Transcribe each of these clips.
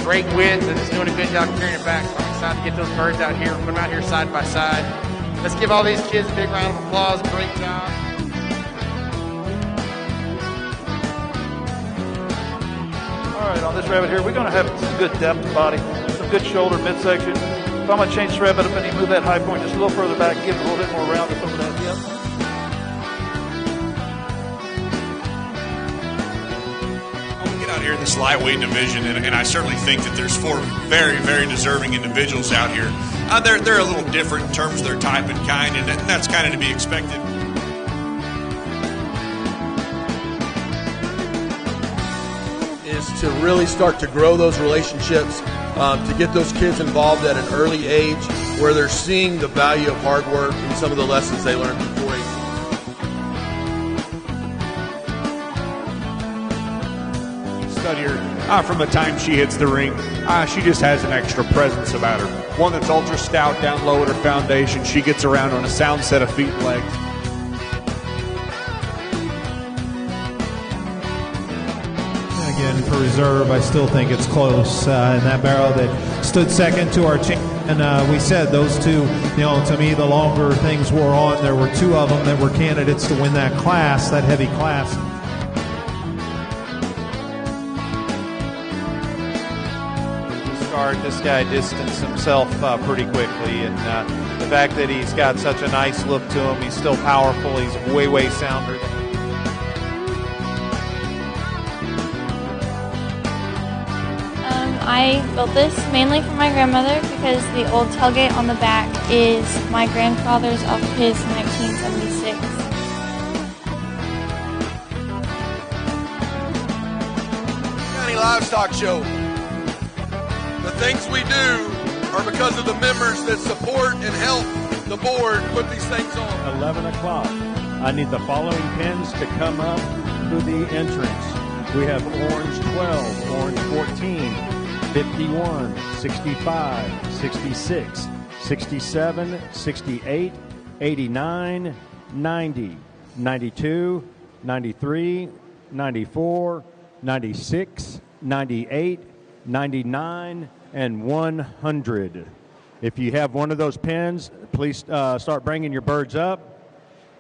great width and is doing a good job carrying it back. So I'm excited to get those birds out here, put them out here side by side. Let's give all these kids a big round of applause. Great job. All right, on this rabbit here, we're going to have some good depth body, some good shoulder midsection. If I'm going to change this rabbit up and you move that high point just a little further back, give it a little bit more roundness over that hip. We get out here in this lightweight division, and I certainly think that there's 4 very, very deserving individuals out here. They're a little different in terms of their type and kind, and that's kind of to be expected. Is to really start to grow those relationships, to get those kids involved at an early age where they're seeing the value of hard work and some of the lessons they learned before 18. Stud here, from the time she hits the ring, she just has an extra presence about her. One that's ultra stout down low at her foundation. She gets around on a sound set of feet and legs. Again, for reserve, I still think it's close. And that barrel that stood second to our champion, we said those two, to me, the longer things wore on, there were 2 of them that were candidates to win that class, that heavy class. This guy distanced himself pretty quickly, and the fact that he's got such a nice look to him, he's still powerful, he's way sounder than I built this mainly for my grandmother because the old tailgate on the back is my grandfather's off his 1976. County Livestock Show. The things we do are because of the members that support and help the board put these things on. 11 o'clock. I need the following pins to come up to the entrance. We have orange 12, orange 14, 51, 65, 66, 67, 68, 89, 90, 92, 93, 94, 96, 98, 99, and 100. If you have one of those pins, please start bringing your birds up.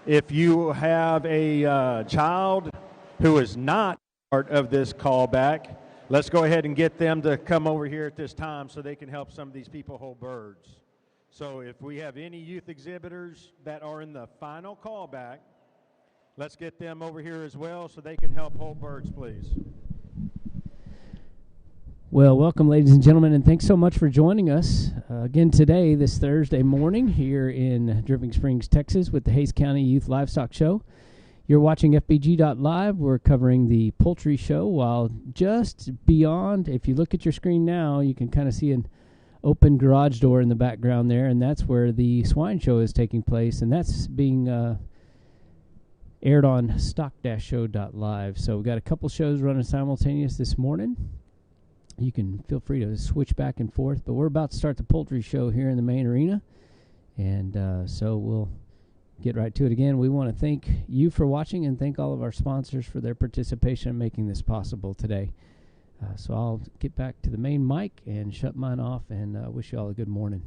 If you have a child who is not part of this callback, let's go ahead and get them to come over here at this time so they can help some of these people hold birds. So if we have any youth exhibitors that are in the final callback, let's get them over here as well so they can help hold birds, please. Well, welcome, ladies and gentlemen, and thanks so much for joining us again today, this Thursday morning, here in Dripping Springs, Texas, with the Hays County Youth Livestock Show. You're watching Fbg.Live. We're covering the Poultry Show, while just beyond, if you look at your screen now, you can kind of see an open garage door in the background there, and that's where the Swine Show is taking place, and that's being aired on Stock-Show.Live. So we've got a couple shows running simultaneous this morning. You can feel free to switch back and forth, but we're about to start the Poultry Show here in the main arena, and so we'll get right to it again. We want to thank you for watching and thank all of our sponsors for their participation in making this possible today. So I'll get back to the main mic and shut mine off and wish you all a good morning.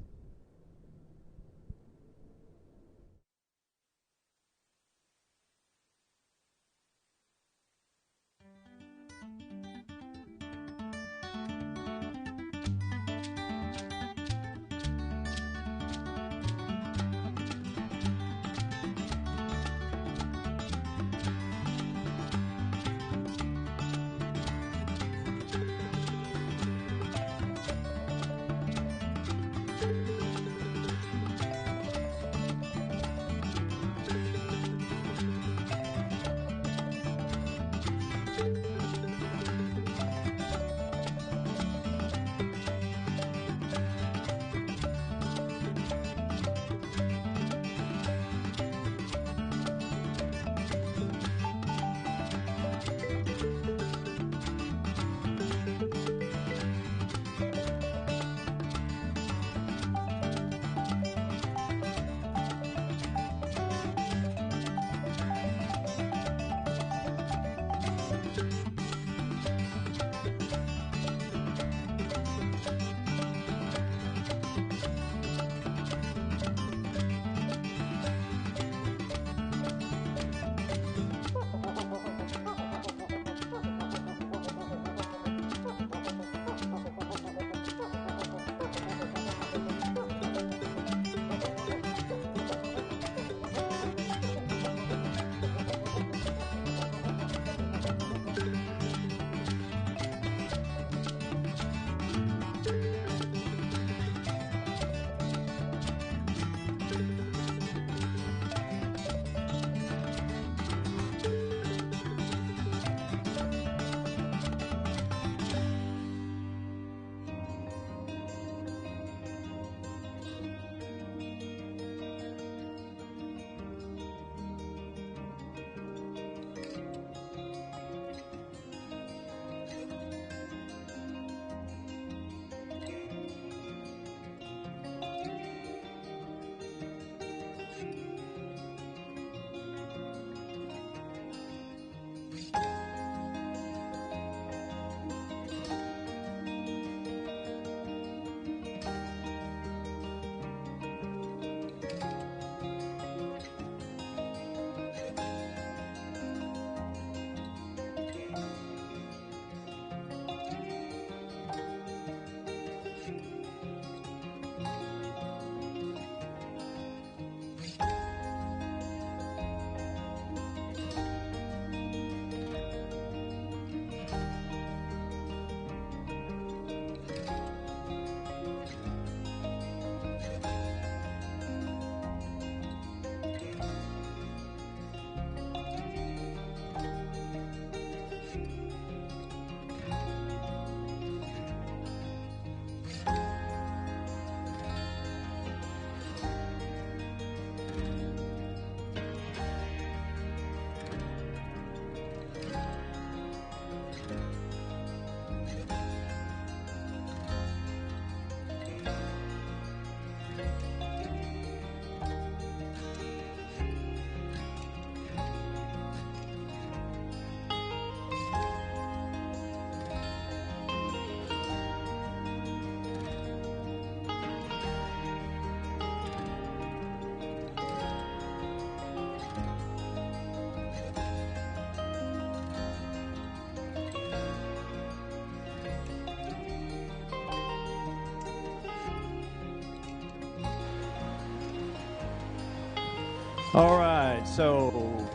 All right, so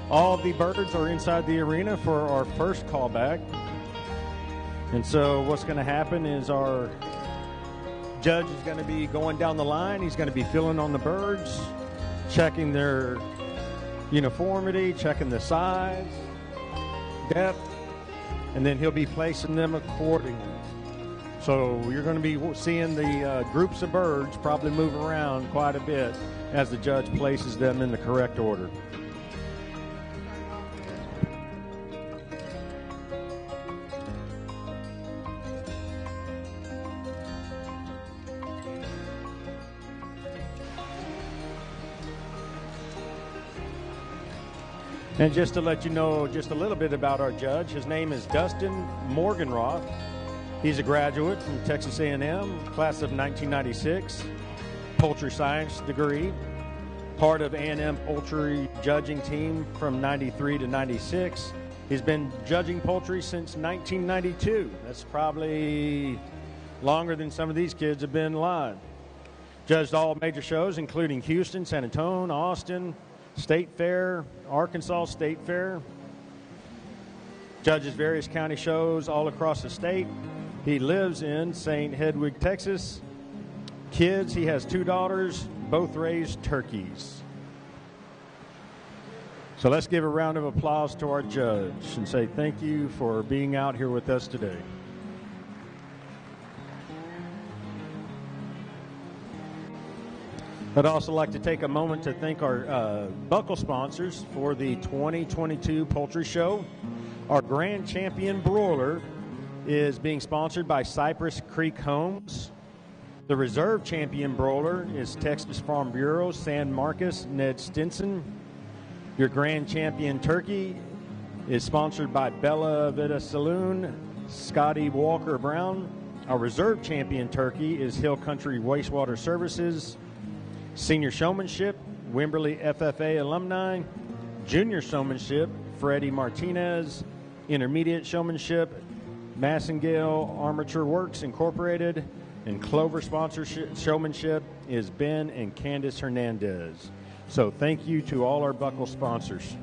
all the birds are inside the arena for our first callback. And so what's going to happen is our judge is going to be going down the line. He's going to be filling on the birds, checking their uniformity, checking the size, depth, and then he'll be placing them accordingly. So you're going to be seeing the groups of birds probably move around quite a bit as the judge places them in the correct order. And just to let you know just a little bit about our judge, his name is Dustin Morganroth. He's a graduate from Texas A&M, class of 1996, poultry science degree, part of A&M poultry judging team from 93 to 96. He's been judging poultry since 1992. That's probably longer than some of these kids have been live. Judged all major shows, including Houston, San Antonio, Austin, State Fair, Arkansas State Fair. Judges various county shows all across the state. He lives in St. Hedwig, Texas. Kids, he has 2 daughters, both raised turkeys. So let's give a round of applause to our judge and say thank you for being out here with us today. I'd also like to take a moment to thank our buckle sponsors for the 2022 Poultry Show. Our grand champion broiler is being sponsored by Cypress Creek Homes. The reserve champion broiler is Texas Farm Bureau, San Marcos, Ned Stinson. Your grand champion turkey is sponsored by Bella Vita Saloon, Scotty Walker Brown. Our reserve champion turkey is Hill Country Wastewater Services. Senior showmanship, Wimberley FFA alumni. Junior showmanship, Freddie Martinez. Intermediate showmanship, Massengale Armature Works Incorporated. And Clover sponsorship showmanship is Ben and Candace Hernandez. So thank you to all our buckle sponsors.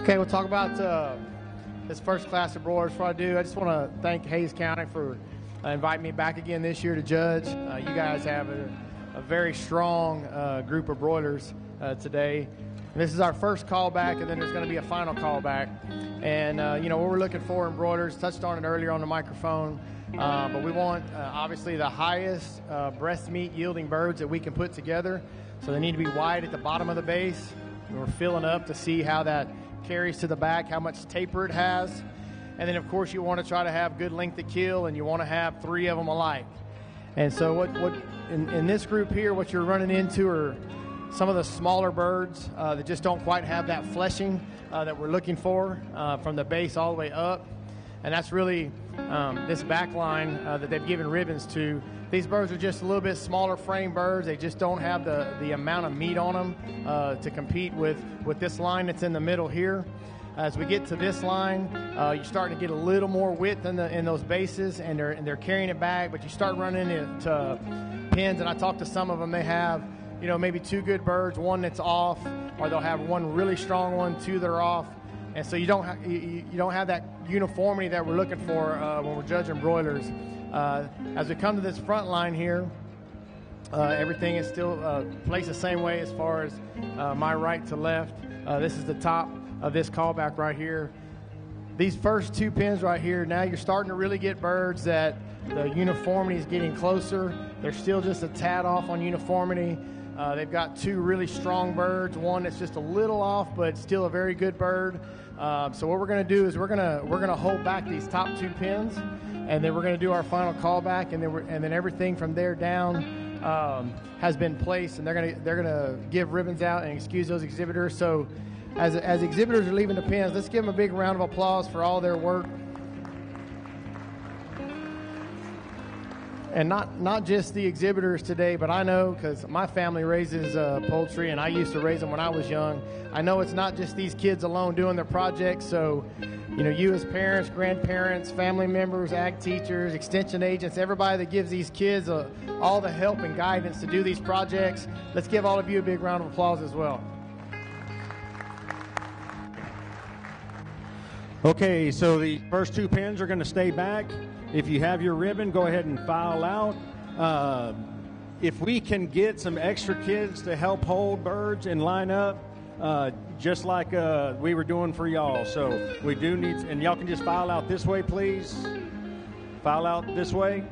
Okay, we'll talk about this first class of broilers. Before I do, I just want to thank Hays County for inviting me back again this year to judge. You guys have a very strong group of broilers today. And this is our first callback, and then there's going to be a final callback. And, what we're looking for in broilers, touched on it earlier on the microphone, but we want, obviously, the highest breast meat yielding birds that we can put together. So they need to be wide at the bottom of the base. And we're filling up to see how that carries to the back, how much taper it has. And then, of course, you want to try to have good length of kill, and you want to have 3 of them alike. And so what in this group here, what you're running into are some of the smaller birds that just don't quite have that fleshing that we're looking for from the base all the way up. and that's really this back line that they've given ribbons to. These birds are just a little bit smaller frame birds. They just don't have the amount of meat on them to compete with this line that's in the middle here. As we get to this line, you're starting to get a little more width in those bases, and they're carrying it back, but you start running into pins, and I talked to some of them. They have, maybe 2 good birds, one that's off, or they'll have one really strong one, 2 that are off. And so you don't have that uniformity that we're looking for when we're judging broilers. As we come to this front line here, everything is still placed the same way as far as my right to left. This is the top of this callback right here. These first 2 pins right here, now you're starting to really get birds that the uniformity is getting closer. They're still just a tad off on uniformity. They've got 2 really strong birds, one that's just a little off, but still a very good bird. So what we're going to do is we're going to hold back these top 2 pins, and then we're going to do our final callback, and then everything from there down has been placed, and they're going to give ribbons out and excuse those exhibitors. So as exhibitors are leaving the pins, let's give them a big round of applause for all their work. And not just the exhibitors today, but I know, because my family raises poultry, and I used to raise them when I was young. I know it's not just these kids alone doing their projects. So, you as parents, grandparents, family members, ag teachers, extension agents, everybody that gives these kids all the help and guidance to do these projects, let's give all of you a big round of applause as well. Okay, so the first 2 pins are going to stay back. If you have your ribbon, go ahead and file out. If we can get some extra kids to help hold birds and line up, just like we were doing for y'all. So we do need, and y'all can just file out this way, please. File out this way.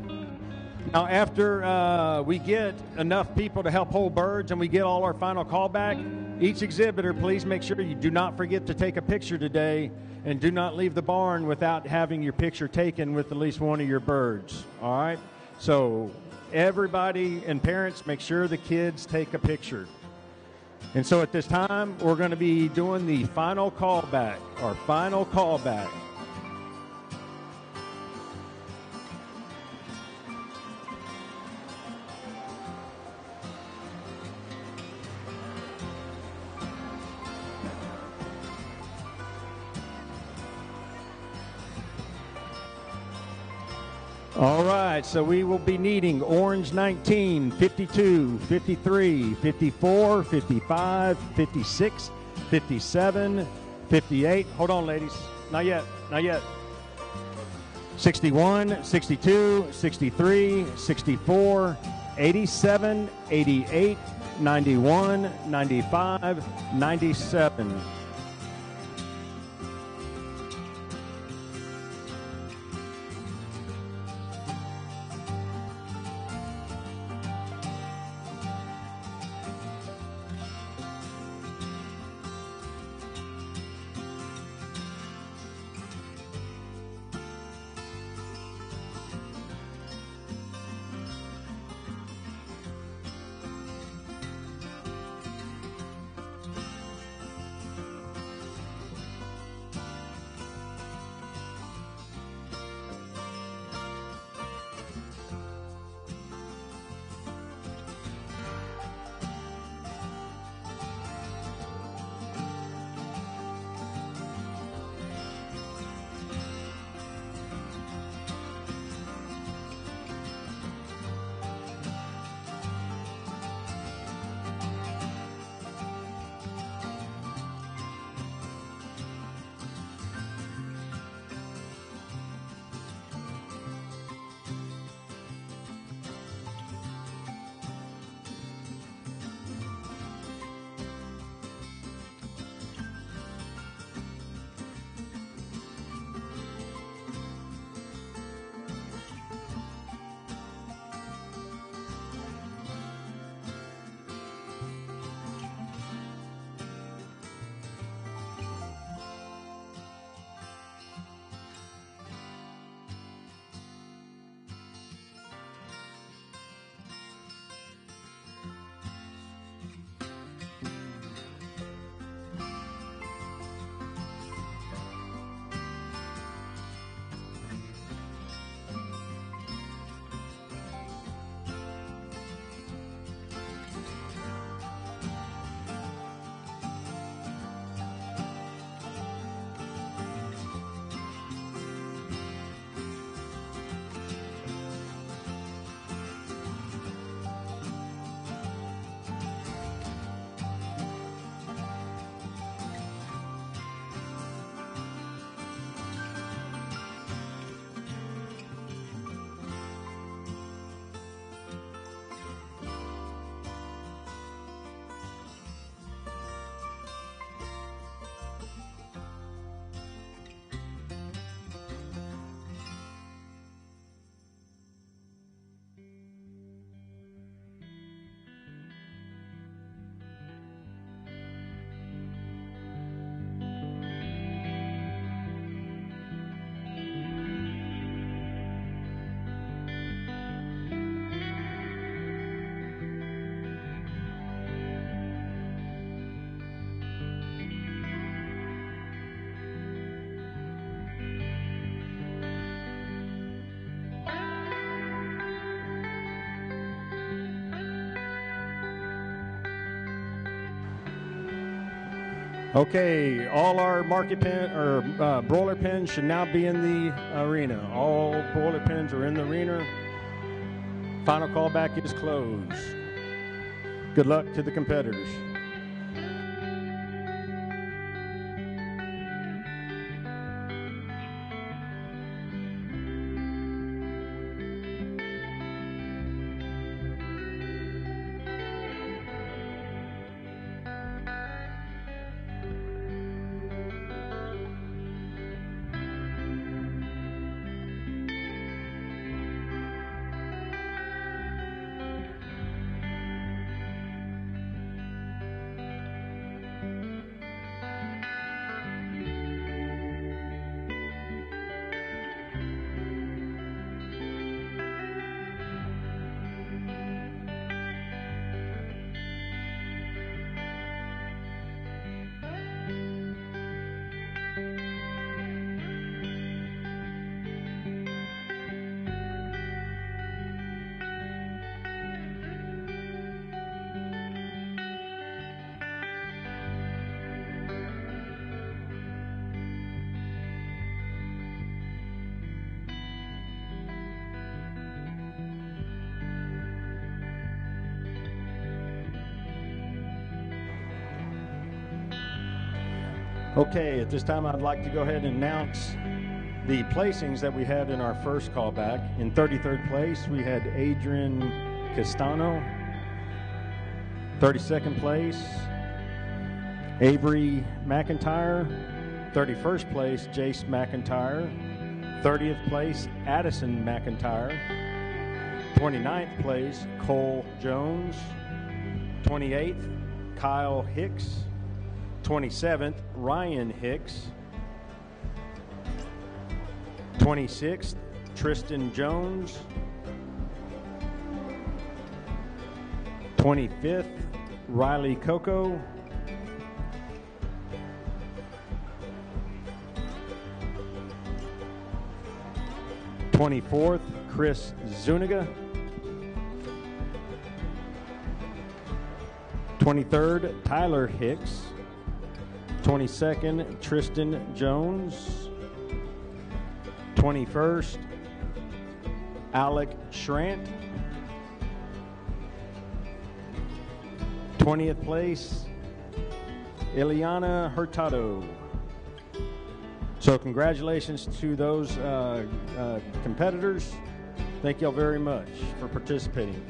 Now, after we get enough people to help hold birds and we get all our final callback, each exhibitor, please make sure you do not forget to take a picture today, and do not leave the barn without having your picture taken with at least one of your birds. All right? So everybody and parents, make sure the kids take a picture. And so at this time, we're going to be doing the final callback, our final callback. All right, so we will be needing orange 19, 52, 53, 54, 55, 56, 57, 58. Hold on, ladies. Not yet, not yet. 61, 62, 63, 64, 87, 88, 91, 95, 97. Okay, all our market pen or broiler pens should now be in the arena. All broiler pens are in the arena. Final callback is closed. Good luck to the competitors. Okay, at this time I'd like to go ahead and announce the placings that we had in our first callback. In 33rd place, we had Adrian Castano. 32nd place, Avery McIntyre. 31st place, Jace McIntyre. 30th place, Addison McIntyre. 29th place, Cole Jones. 28th, Kyle Hicks. 27th, Ryan Hicks. 26th, Tristan Jones. 25th, Riley Coco. 24th, Chris Zuniga. 23rd, Tyler Hicks. 22nd, Tristan Jones. 21st, Alec Schrant. 20th place, Ileana Hurtado. So congratulations to those competitors. Thank y'all very much for participating.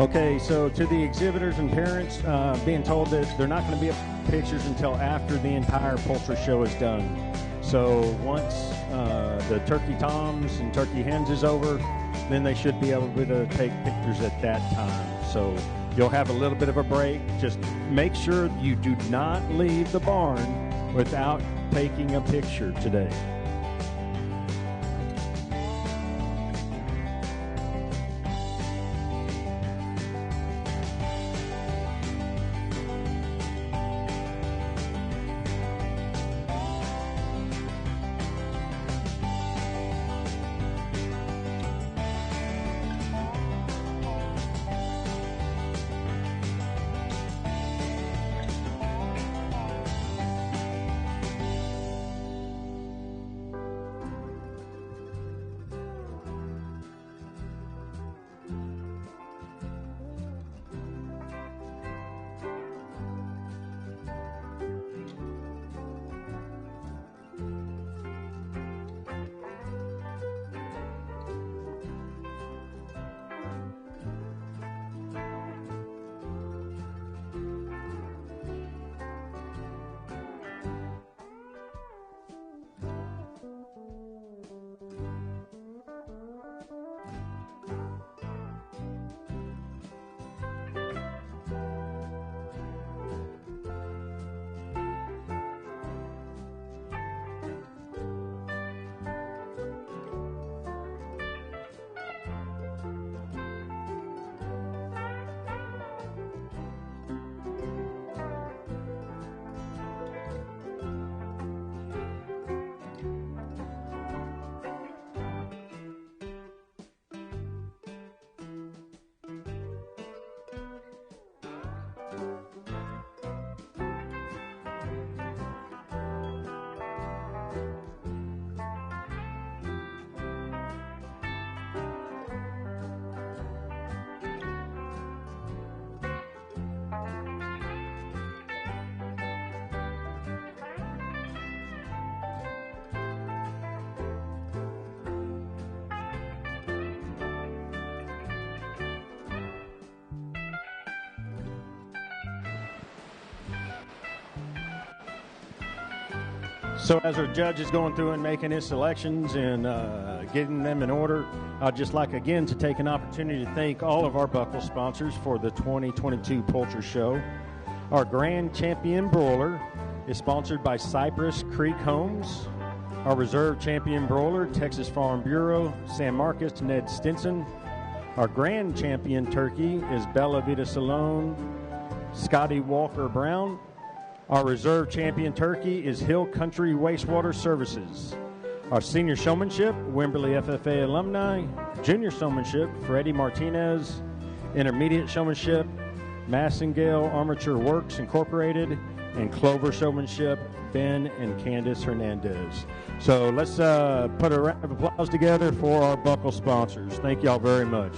Okay, so to the exhibitors and parents, being told that they're not going to be up pictures until after the entire poultry show is done. So once the turkey toms and turkey hens is over, then they should be able to take pictures at that time. So you'll have a little bit of a break. Just make sure you do not leave the barn without taking a picture today. So as our judge is going through and making his selections and getting them in order, I'd just like again to take an opportunity to thank all of our buckle sponsors for the 2022 Poultry Show. Our Grand Champion Broiler is sponsored by Cypress Creek Homes. Our Reserve Champion Broiler, Texas Farm Bureau, San Marcos, Ned Stinson. Our Grand Champion Turkey is Bella Vita Salone, Scotty Walker Brown. Our Reserve Champion Turkey is Hill Country Wastewater Services. Our Senior Showmanship, Wimberley FFA Alumni. Junior Showmanship, Freddie Martinez. Intermediate Showmanship, Massengale Armature Works Incorporated. And Clover Showmanship, Ben and Candace Hernandez. So let's put a round of applause together for our buckle sponsors. Thank y'all very much.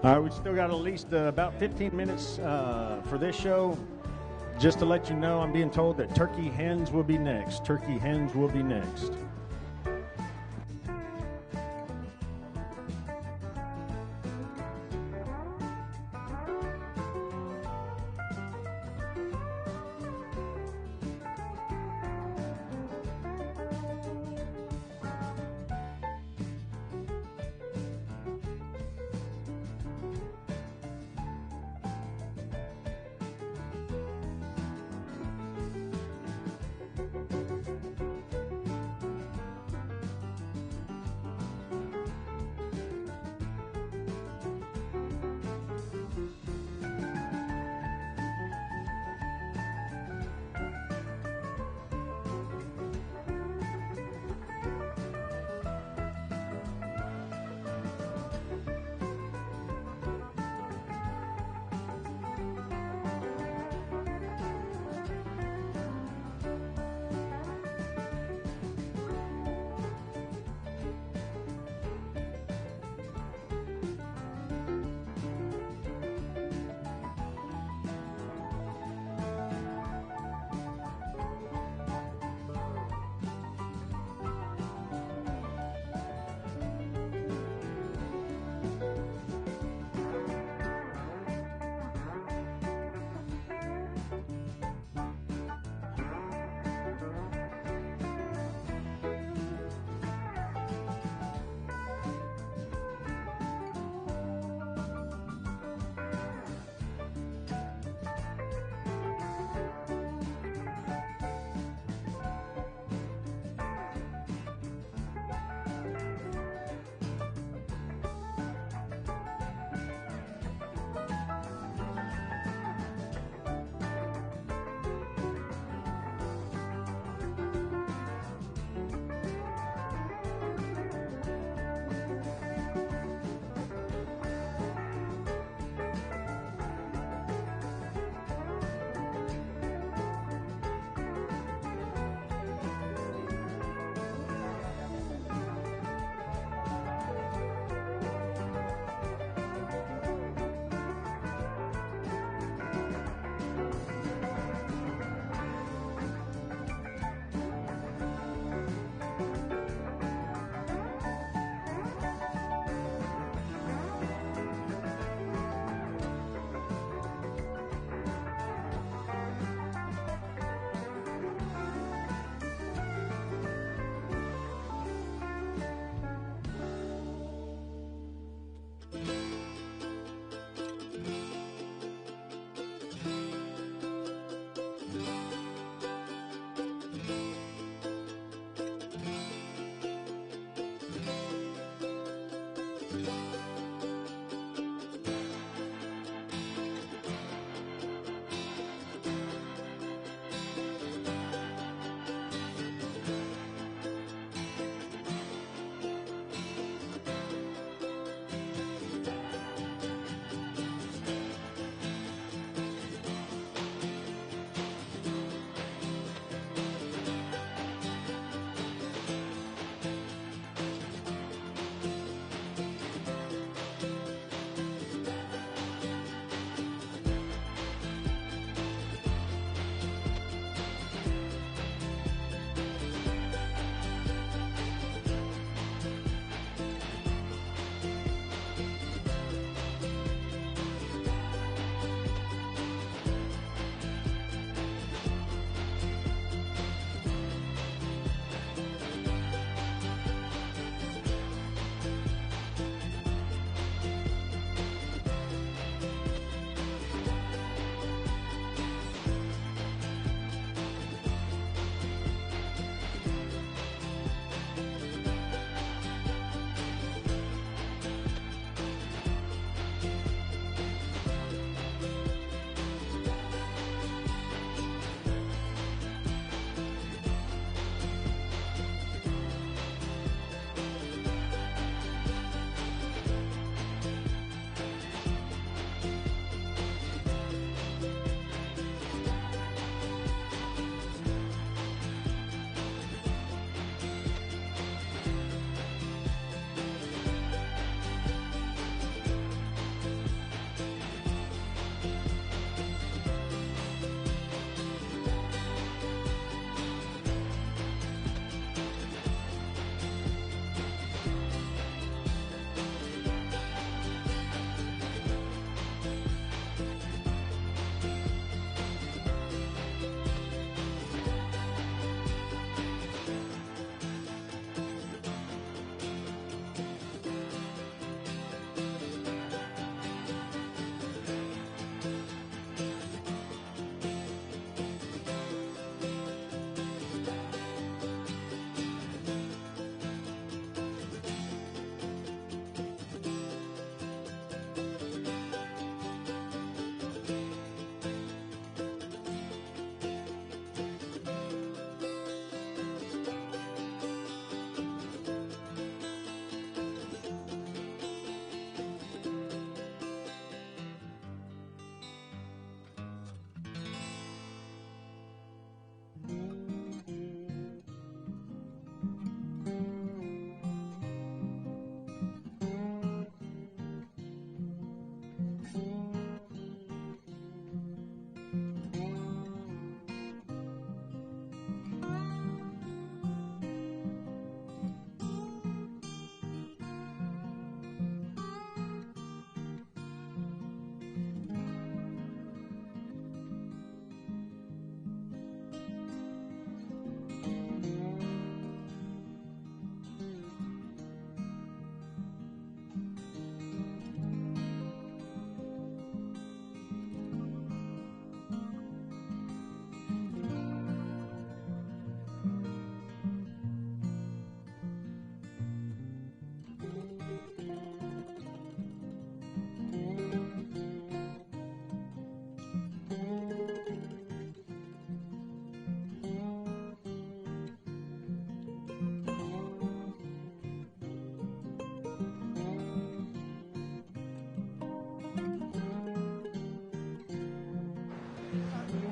All right, we still got at least about 15 minutes for this show. Just to let you know, I'm being told that turkey hens will be next. Turkey hens will be next.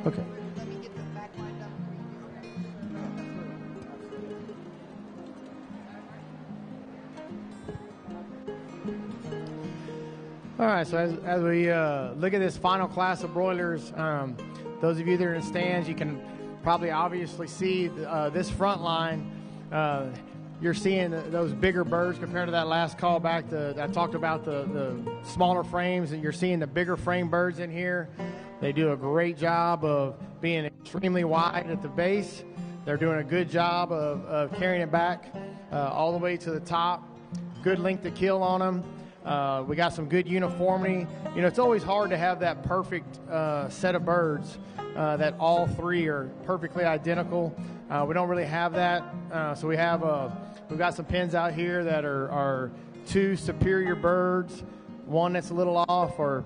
Okay. All right, so as we look at this final class of broilers, those of you that are in the stands, you can probably obviously see this front line. You're seeing those bigger birds compared to that last call back. I talked about the smaller frames, and you're seeing the bigger frame birds in here. They do a great job of being extremely wide at the base. They're doing a good job of carrying it back all the way to the top. Good length of kill on them. We got some good uniformity. You know, it's always hard to have that perfect set of birds that all three are perfectly identical. We don't really have that. So we've got some pens out here that are two superior birds, one that's a little off, or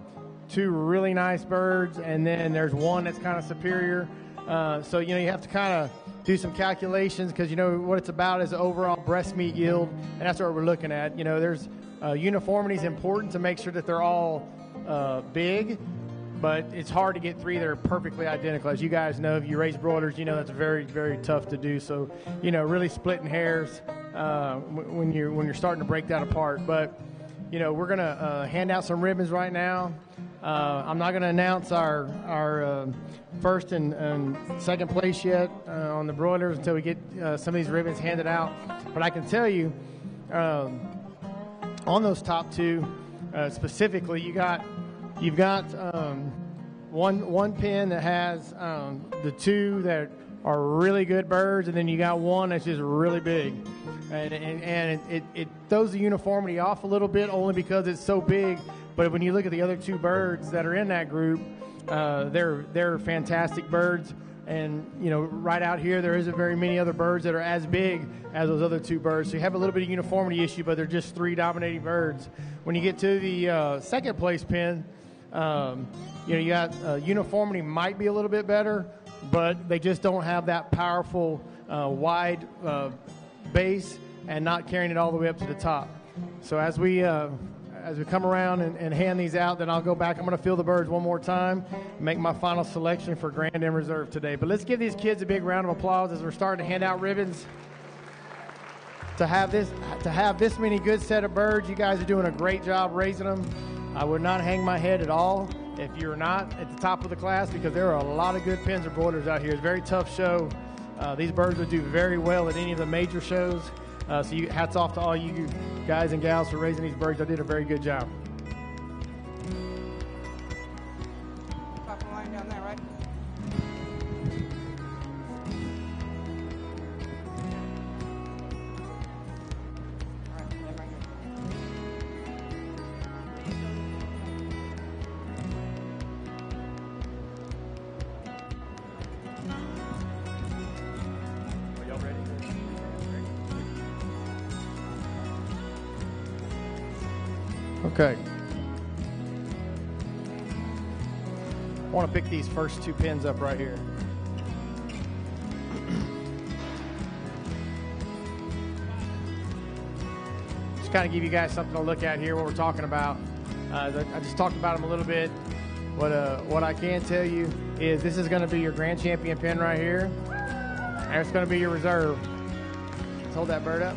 two really nice birds, and then there's one that's kind of superior. So, you know, you have to kind of do some calculations because, you know, what it's about is overall breast meat yield, and that's what we're looking at. You know, there's uniformity is important to make sure that they're all big, but it's hard to get three that are perfectly identical. As you guys know, if you raise broilers, you know that's very, very tough to do. So, you know, really splitting hairs when you're starting to break that apart. But, you know, we're going to hand out some ribbons right now. I'm not going to announce our first and second place yet on the broilers until we get some of these ribbons handed out. But I can tell you, on those top two, specifically, you've got one pen that has the two that are really good birds, and then you got one that's just really big, and it throws the uniformity off a little bit only because it's so big. But when you look at the other two birds that are in that group, they're fantastic birds. And, you know, right out here, there isn't very many other birds that are as big as those other two birds. So you have a little bit of uniformity issue, but they're just three dominating birds. When you get to the second place pen, you know, you got uniformity might be a little bit better, but they just don't have that powerful, wide base and not carrying it all the way up to the top. So as we come around and hand these out, then I'll go back. I'm going to fill the birds one more time, make my final selection for Grand and Reserve today. But let's give these kids a big round of applause as we're starting to hand out ribbons. To have this many good set of birds, you guys are doing a great job raising them. I would not hang my head at all if you're not at the top of the class, because there are a lot of good pens or broilers out here. It's a very tough show. These birds would do very well at any of the major shows. So hats off to all you guys and gals for raising these birds. I did a very good job. Top of the line down there, right? All right, then right Are y'all ready? Okay. I want to pick these first two pins up right here. Just kind of give you guys something to look at here, what we're talking about. I just talked about them a little bit. What I can tell you is this is going to be your grand champion pin right here, and it's going to be your reserve. Let's hold that bird up.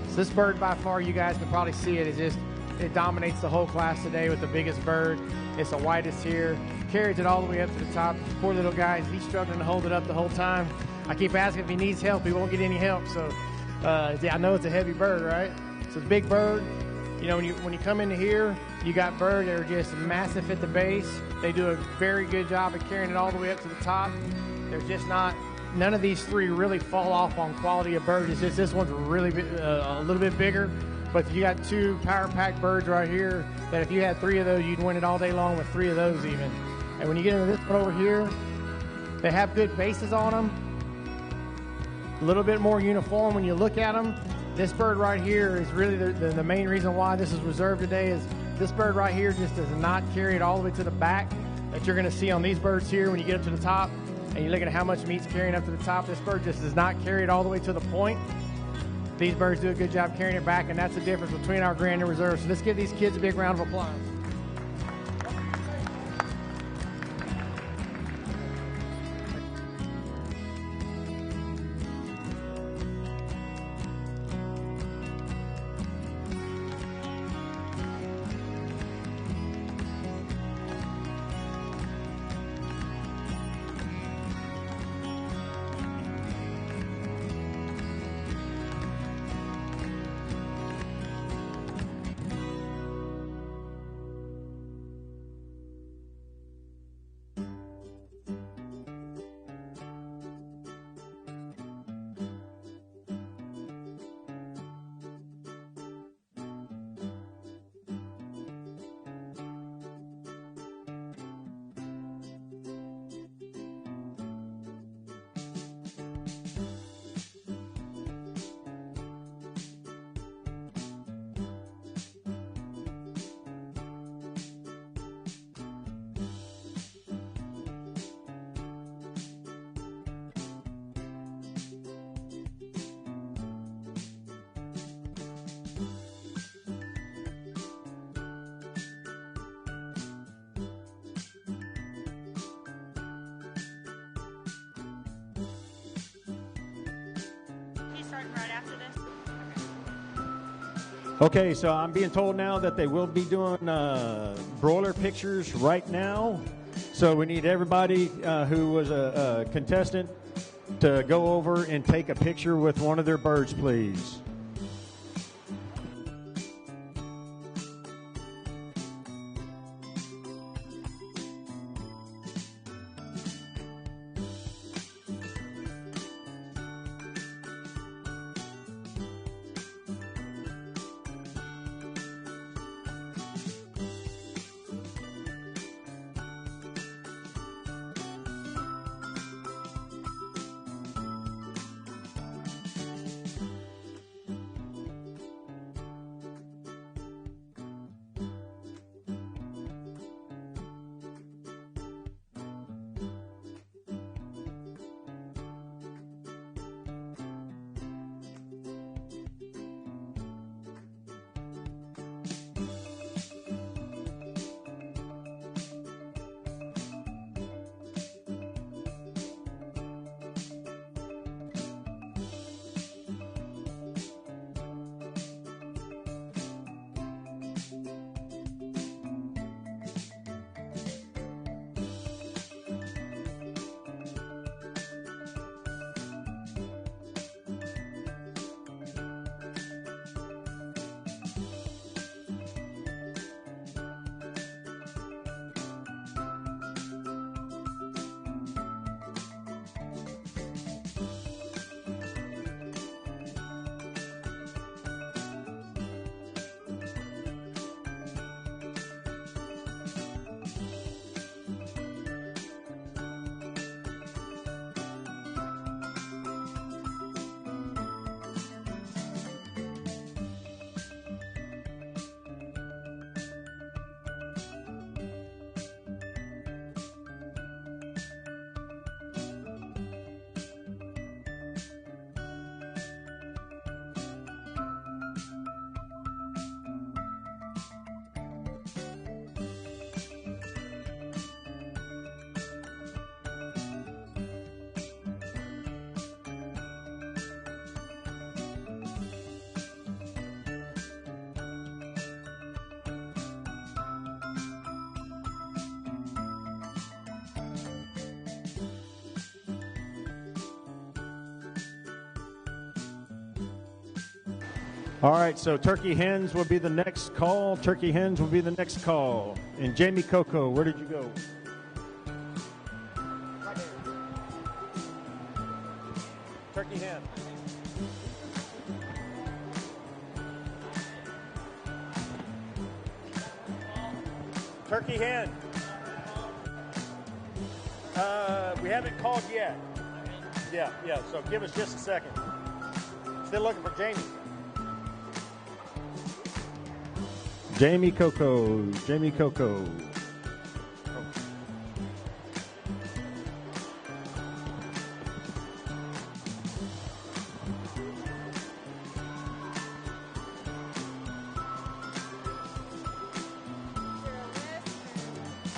So this bird, by far, you guys can probably see it, it dominates the whole class today with the biggest bird. It's the whitest here. Carries it all the way up to the top. This poor little guy, he's struggling to hold it up the whole time. I keep asking if he needs help. He won't get any help. So yeah, I know it's a heavy bird, right? So it's a big bird. You know, when you come into here, you got birds that are just massive at the base. They do a very good job of carrying it all the way up to the top. There's just none of these three really fall off on quality of bird. It's just this one's really a little bit bigger. But you got two power-packed birds right here that if you had three of those, you'd win it all day long with three of those even. And when you get into this one over here, they have good bases on them. A little bit more uniform when you look at them. This bird right here is really the main reason why this is reserved today is this bird right here just does not carry it all the way to the back that you're going to see on these birds here when you get up to the top. And you look at how much meat's carrying up to the top. This bird just does not carry it all the way to the point. These birds do a good job carrying it back, and that's the difference between our Grand and Reserve. So let's give these kids a big round of applause. Okay, so I'm being told now that they will be doing broiler pictures right now. So we need everybody who was a contestant to go over and take a picture with one of their birds, please. All right, so turkey hens will be the next call. Turkey hens will be the next call. And Jamie Coco, where did you go? Turkey hen. Turkey hen. We haven't called yet. Yeah, so give us just a second. Still looking for Jamie. Jamie Coco.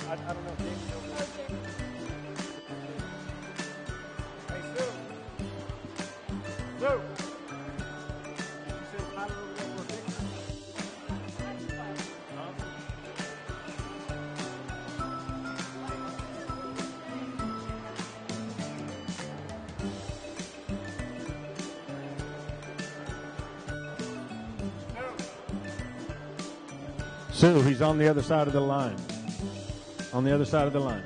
I don't know if Jamie knows. Hey, Sue. Sue. You said Tyler over there for a picture? Sue, he's on the other side of the line. On the other side of the line.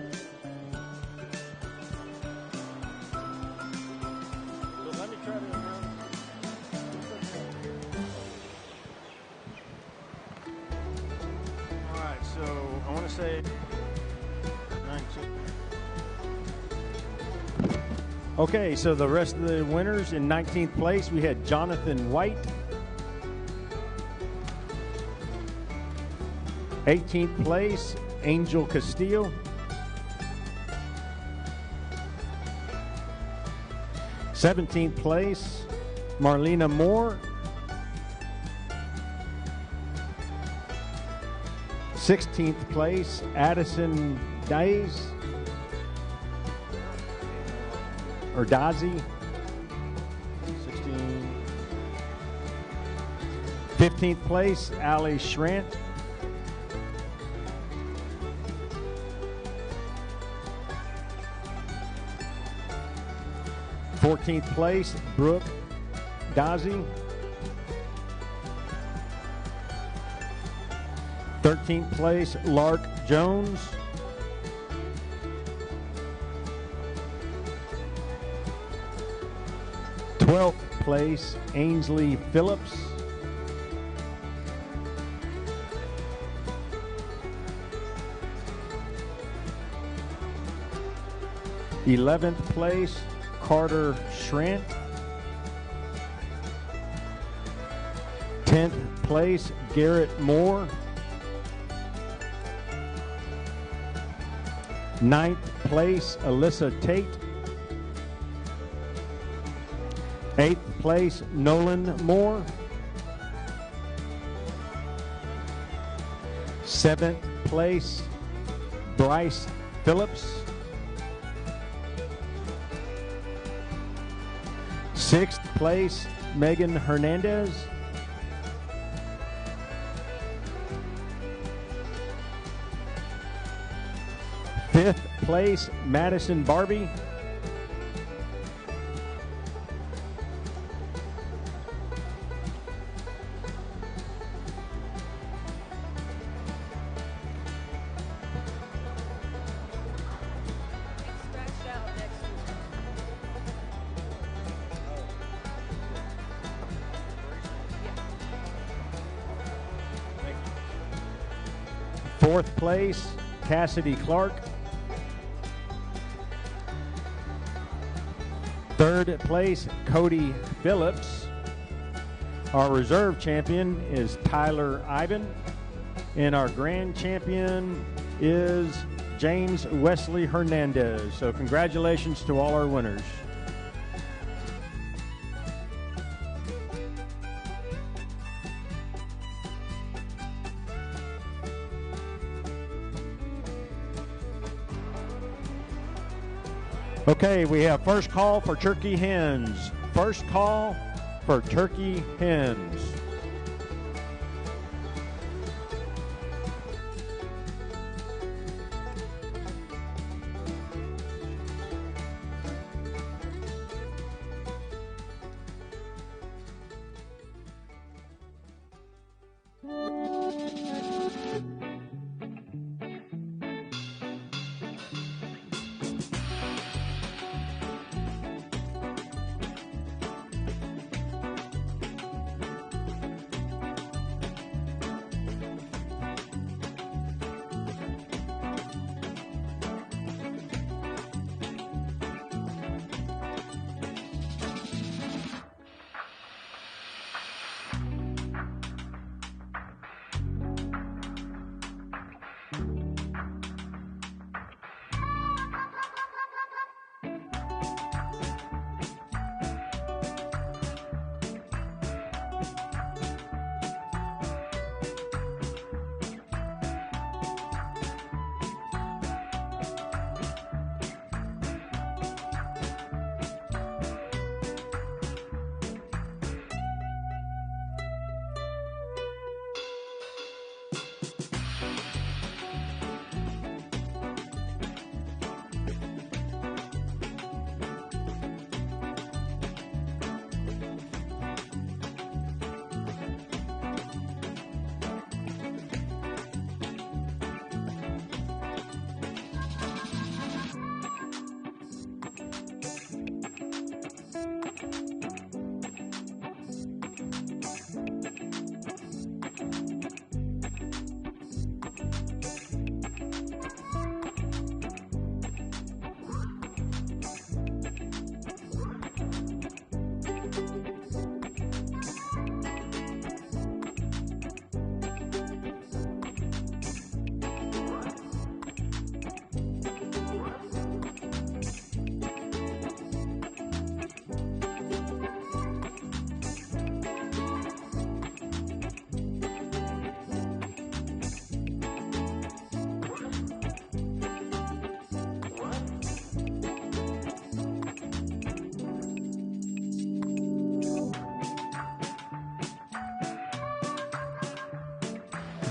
So let me try to all right, so I want to say 19. Okay, so the rest of the winners in 19th place, we had Jonathan White. 18th place, Angel Castillo. 17th place, Marlena Moore. 16th place, Addison Days. Or Dazi. 16. 15th place, Allie Schrant. 14th place, Brooke Dazzi. 13th place, Lark Jones. 12th place, Ainsley Phillips. 11th place, Carter Schrant. 10th place, Garrett Moore. 9th place, Alyssa Tate. 8th place, Nolan Moore. 7th place, Bryce Phillips. 6th place, Megan Hernandez. 5th place, Madison Barbie. 4th place, Cassidy Clark. 3rd place, Cody Phillips. Our reserve champion is Tyler Ivan. And our grand champion is James Wesley Hernandez. So congratulations to all our winners. Okay, we have first call for turkey hens. First call for turkey hens.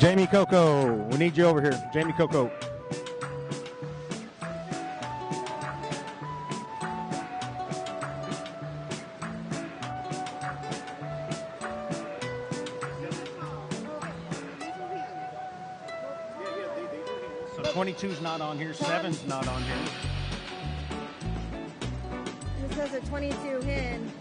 Jamie Coco, we need you over here. Jamie Coco. So 22's not on here, 7's not on here. This says a 22 hen.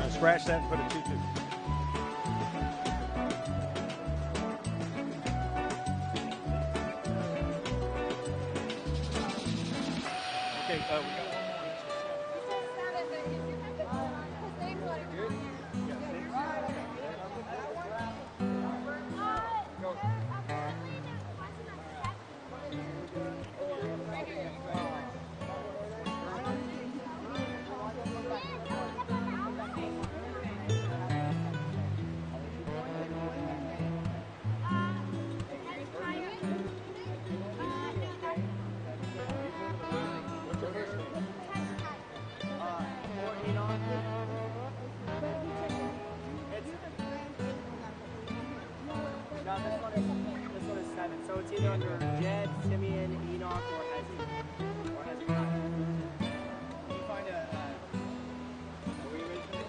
Scratch that and put a 2-2. Okay, we got one So it's either under Jed, Simeon, Enoch, or Hezzy. Or Hezekiah. Can you find a rearrangement?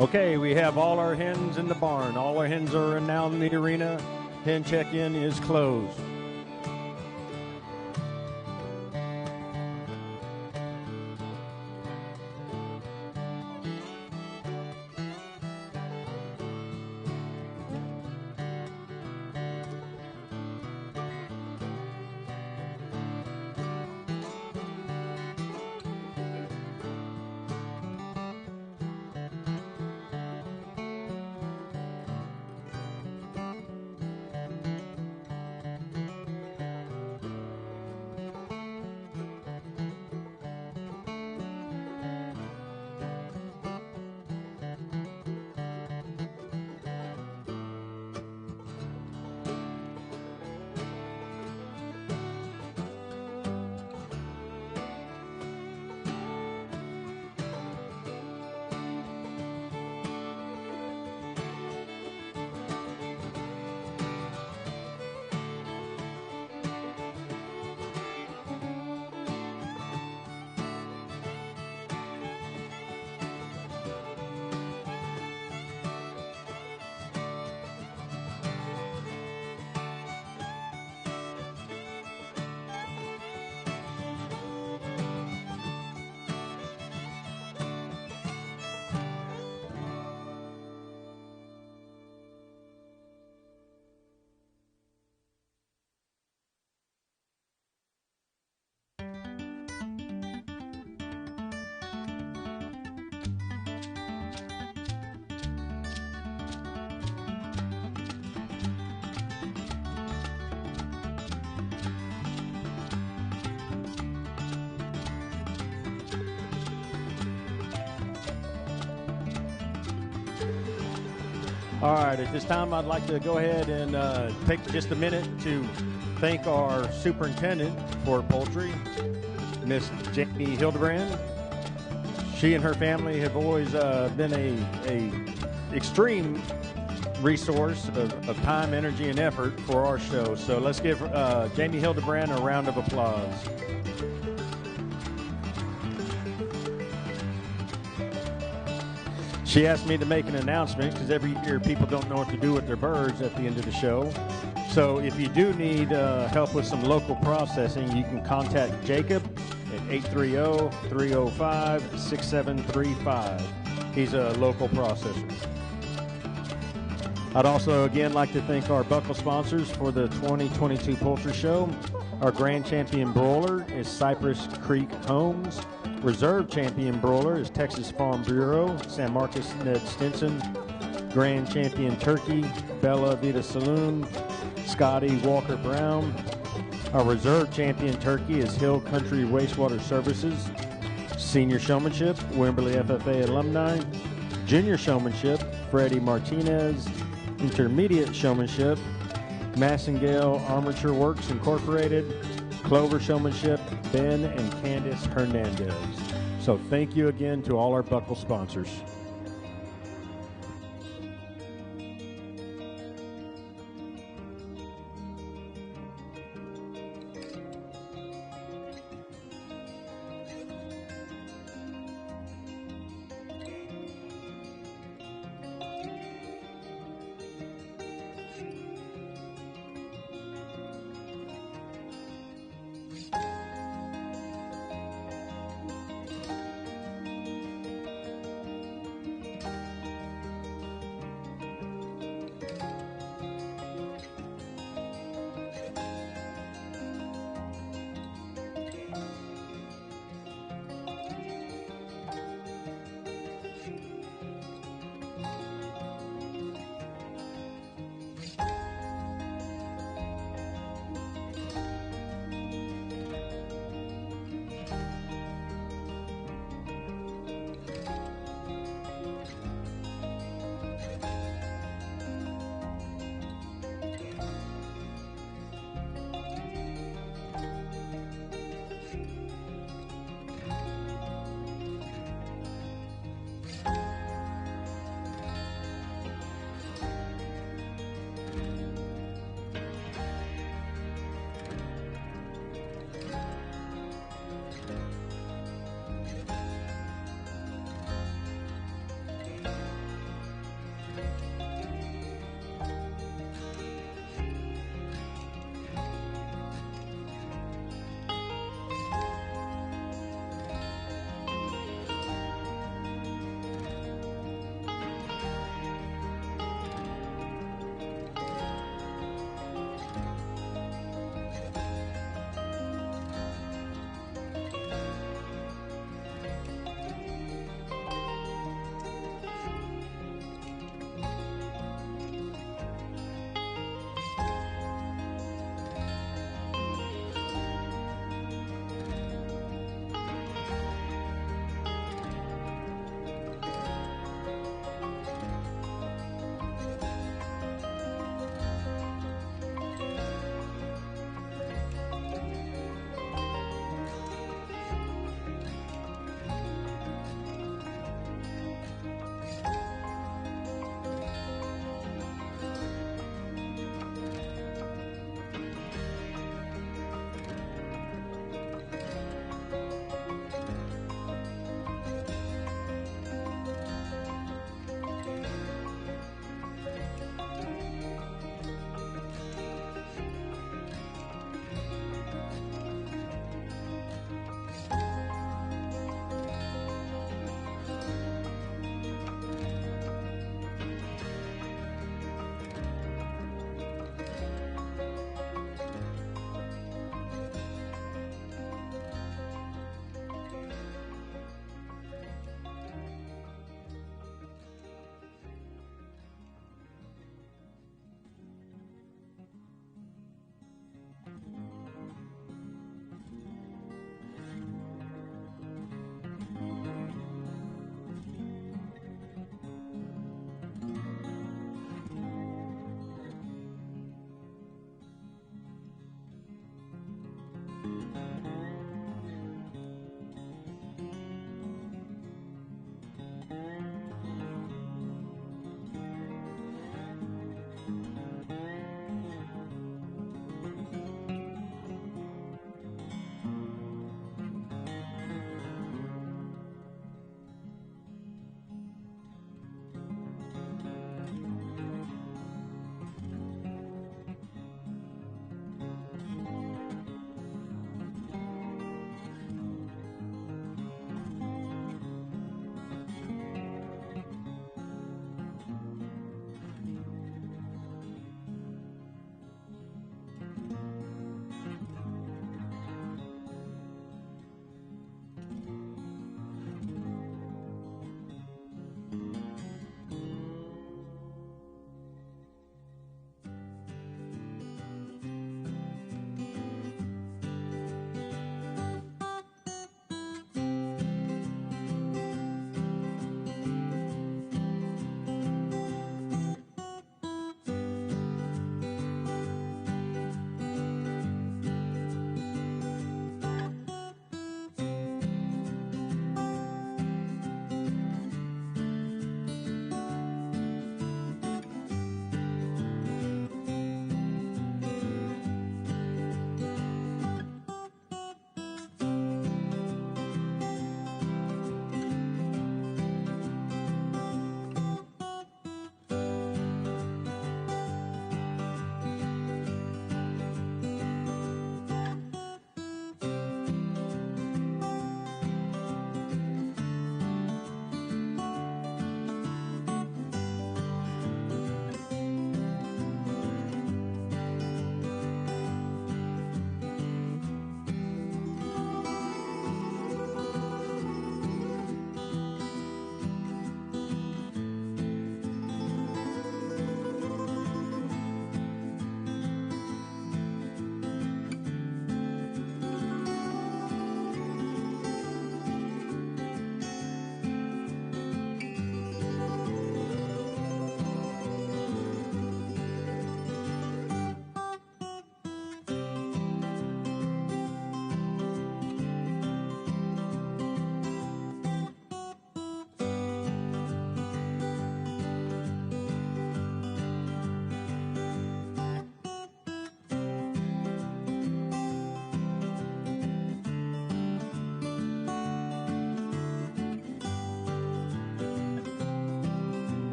Okay, we have all our hens in the barn. All our hens are now in the arena. Hen check-in is closed. All right, at this time, I'd like to go ahead and take just a minute to thank our superintendent for poultry, Miss Jamie Hildebrand. She and her family have always been a extreme resource of time, energy, and effort for our show. So let's give Jamie Hildebrand a round of applause. She asked me to make an announcement because every year people don't know what to do with their birds at the end of the show. So if you do need help with some local processing, you can contact Jacob at 830-305-6735. He's a local processor. I'd also again like to thank our buckle sponsors for the 2022 Poultry Show. Our grand champion broiler is Cypress Creek Homes. Reserve champion broiler is Texas Farm Bureau, San Marcos Ned Stinson. Grand champion turkey, Bella Vita Saloon, Scotty Walker Brown. Our reserve champion turkey is Hill Country Wastewater Services. Senior showmanship, Wimberley FFA alumni. Junior showmanship, Freddie Martinez. Intermediate showmanship, Massengale Armature Works Incorporated. Clover showmanship, Ben and Candice Hernandez. So thank you again to all our buckle sponsors.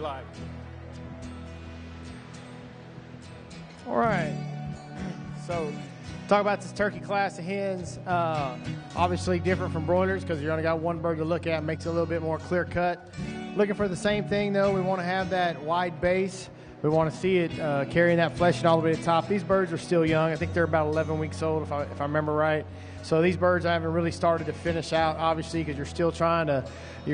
Poultry.Live. All right. So, talk about this turkey class of hens. Obviously different from broilers because you only got one bird to look at. Makes it a little bit more clear cut. Looking for the same thing though. We want to have that wide base. We want to see it carrying that fleshing all the way to the top. These birds are still young. I think they're about 11 weeks old if I remember right. So these birds I haven't really started to finish out, obviously, because you're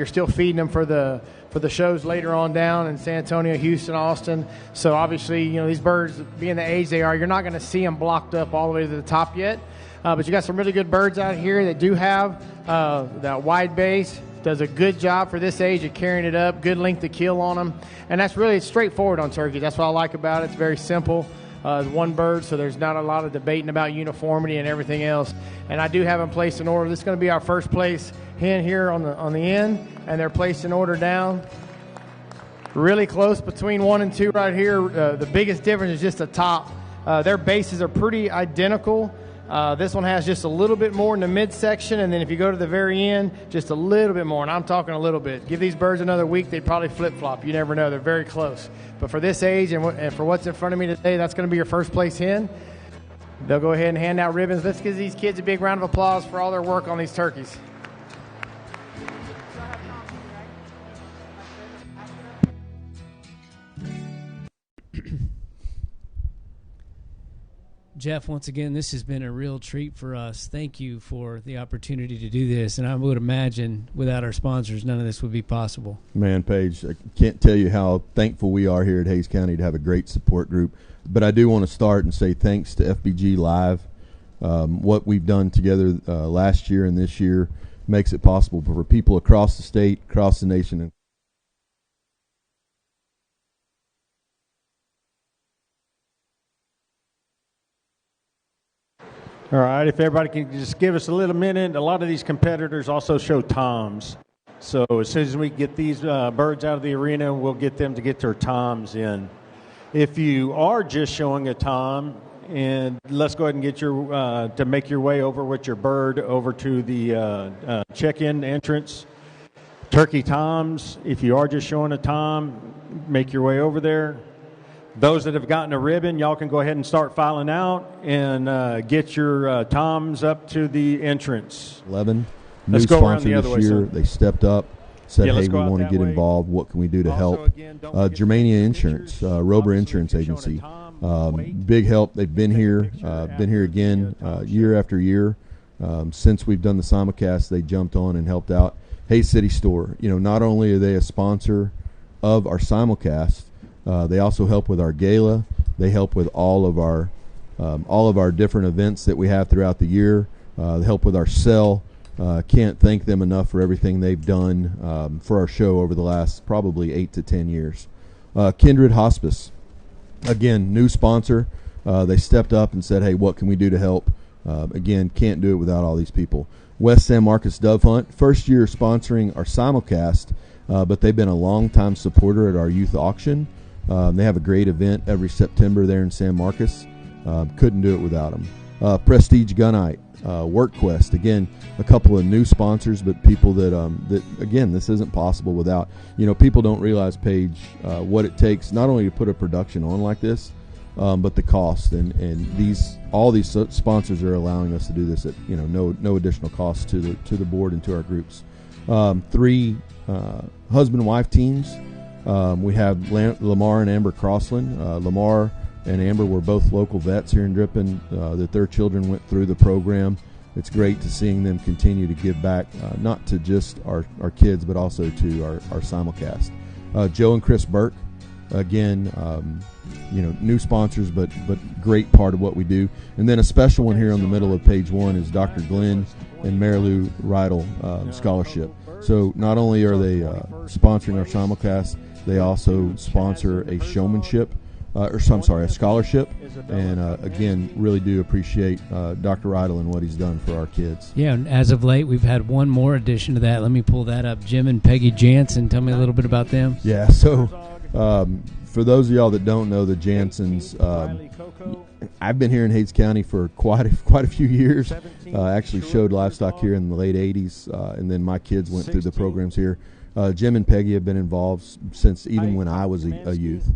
still feeding them for the shows later on down in San Antonio, Houston, Austin. So obviously, these birds, being the age they are, you're not going to see them blocked up all the way to the top yet. But you got some really good birds out here that do have that wide base. Does a good job for this age of carrying it up, good length of kill on them. And that's really straightforward on turkeys. That's what I like about it. It's very simple. One bird, so there's not a lot of debating about uniformity and everything else. And I do have them placed in order. This is going to be our first place hen here on the end, and they're placed in order down. Really close between 1 and 2 right here. The biggest difference is just the top. Their bases are pretty identical. This one has just a little bit more in the midsection, and then if you go to the very end, just a little bit more, and I'm talking a little bit. Give these birds another week, they'd probably flip-flop. You never know. They're very close. But for this age and for what's in front of me today, that's going to be your first place hen. They'll go ahead and hand out ribbons. Let's give these kids a big round of applause for all their work on these turkeys. Jeff, once again, this has been a real treat for us. Thank you for the opportunity to do this. And I would imagine without our sponsors, none of this would be possible. Man, Paige, I can't tell you how thankful we are here at Hays County to have a great support group. But I do want to start and say thanks to Fbg.Live. What we've done together last year and this year makes it possible for people across the state, across the nation, All right, if everybody can just give us a little minute. A lot of these competitors also show toms. So as soon as we get these birds out of the arena, we'll get them to get their toms in. If you are just showing a tom, and let's go ahead and get your to make your way over with your bird over to the check-in entrance. Turkey toms, if you are just showing a tom, make your way over there. Those that have gotten a ribbon, y'all can go ahead and start filing out and get your toms up to the entrance. 11. Let's New go around sponsor the other this way, year. sir. They stepped up, said, Yeah, hey, let's we go out want to that get way. involved. What can we do to help? again, don't forget Germania Insurance, Rober Insurance Agency. Big help. They've been here again year after year. Since we've done the simulcast, they jumped on and helped out. Hays City Store, not only are they a sponsor of our simulcast, they also help with our gala. They help with all of our different events that we have throughout the year. They help with our sell. Can't thank them enough for everything they've done for our show over the last probably 8 to 10 years. Kindred Hospice, again, new sponsor. They stepped up and said, hey, what can we do to help? Again, can't do it without all these people. West San Marcos Dove Hunt, first year sponsoring our simulcast, but they've been a long-time supporter at our youth auction. They have a great event every September there in San Marcos. Couldn't do it without them. Prestige Gunite, WorkQuest, again, a couple of new sponsors, but people that again, this isn't possible without. People don't realize, Paige, what it takes not only to put a production on like this, but the cost. And all these sponsors are allowing us to do this at no additional cost to the board and to our groups. 3 husband-wife teams. We have Lamar and Amber Crossland. Lamar and Amber were both local vets here in Drippin, that their children went through the program. It's great to seeing them continue to give back, not to just our kids, but also to our simulcast. Joe and Chris Burke, again, new sponsors, but great part of what we do. And then a special one here on the middle of page 1 is Dr. Glenn and Marilou Rydell scholarship. So not only are they sponsoring our simulcast, they also sponsor a showmanship, a scholarship. And again, really do appreciate Dr. Rydell and what he's done for our kids. Yeah, and as of late, we've had one more addition to that. Let me pull that up. Jim and Peggy Jansen. Tell me a little bit about them. Yeah, so for those of y'all that don't know the Jansens, I've been here in Hays County for quite a few years. Actually showed livestock here in the late 80s, and then my kids went through the programs here. Jim and Peggy have been involved since even when I was a youth.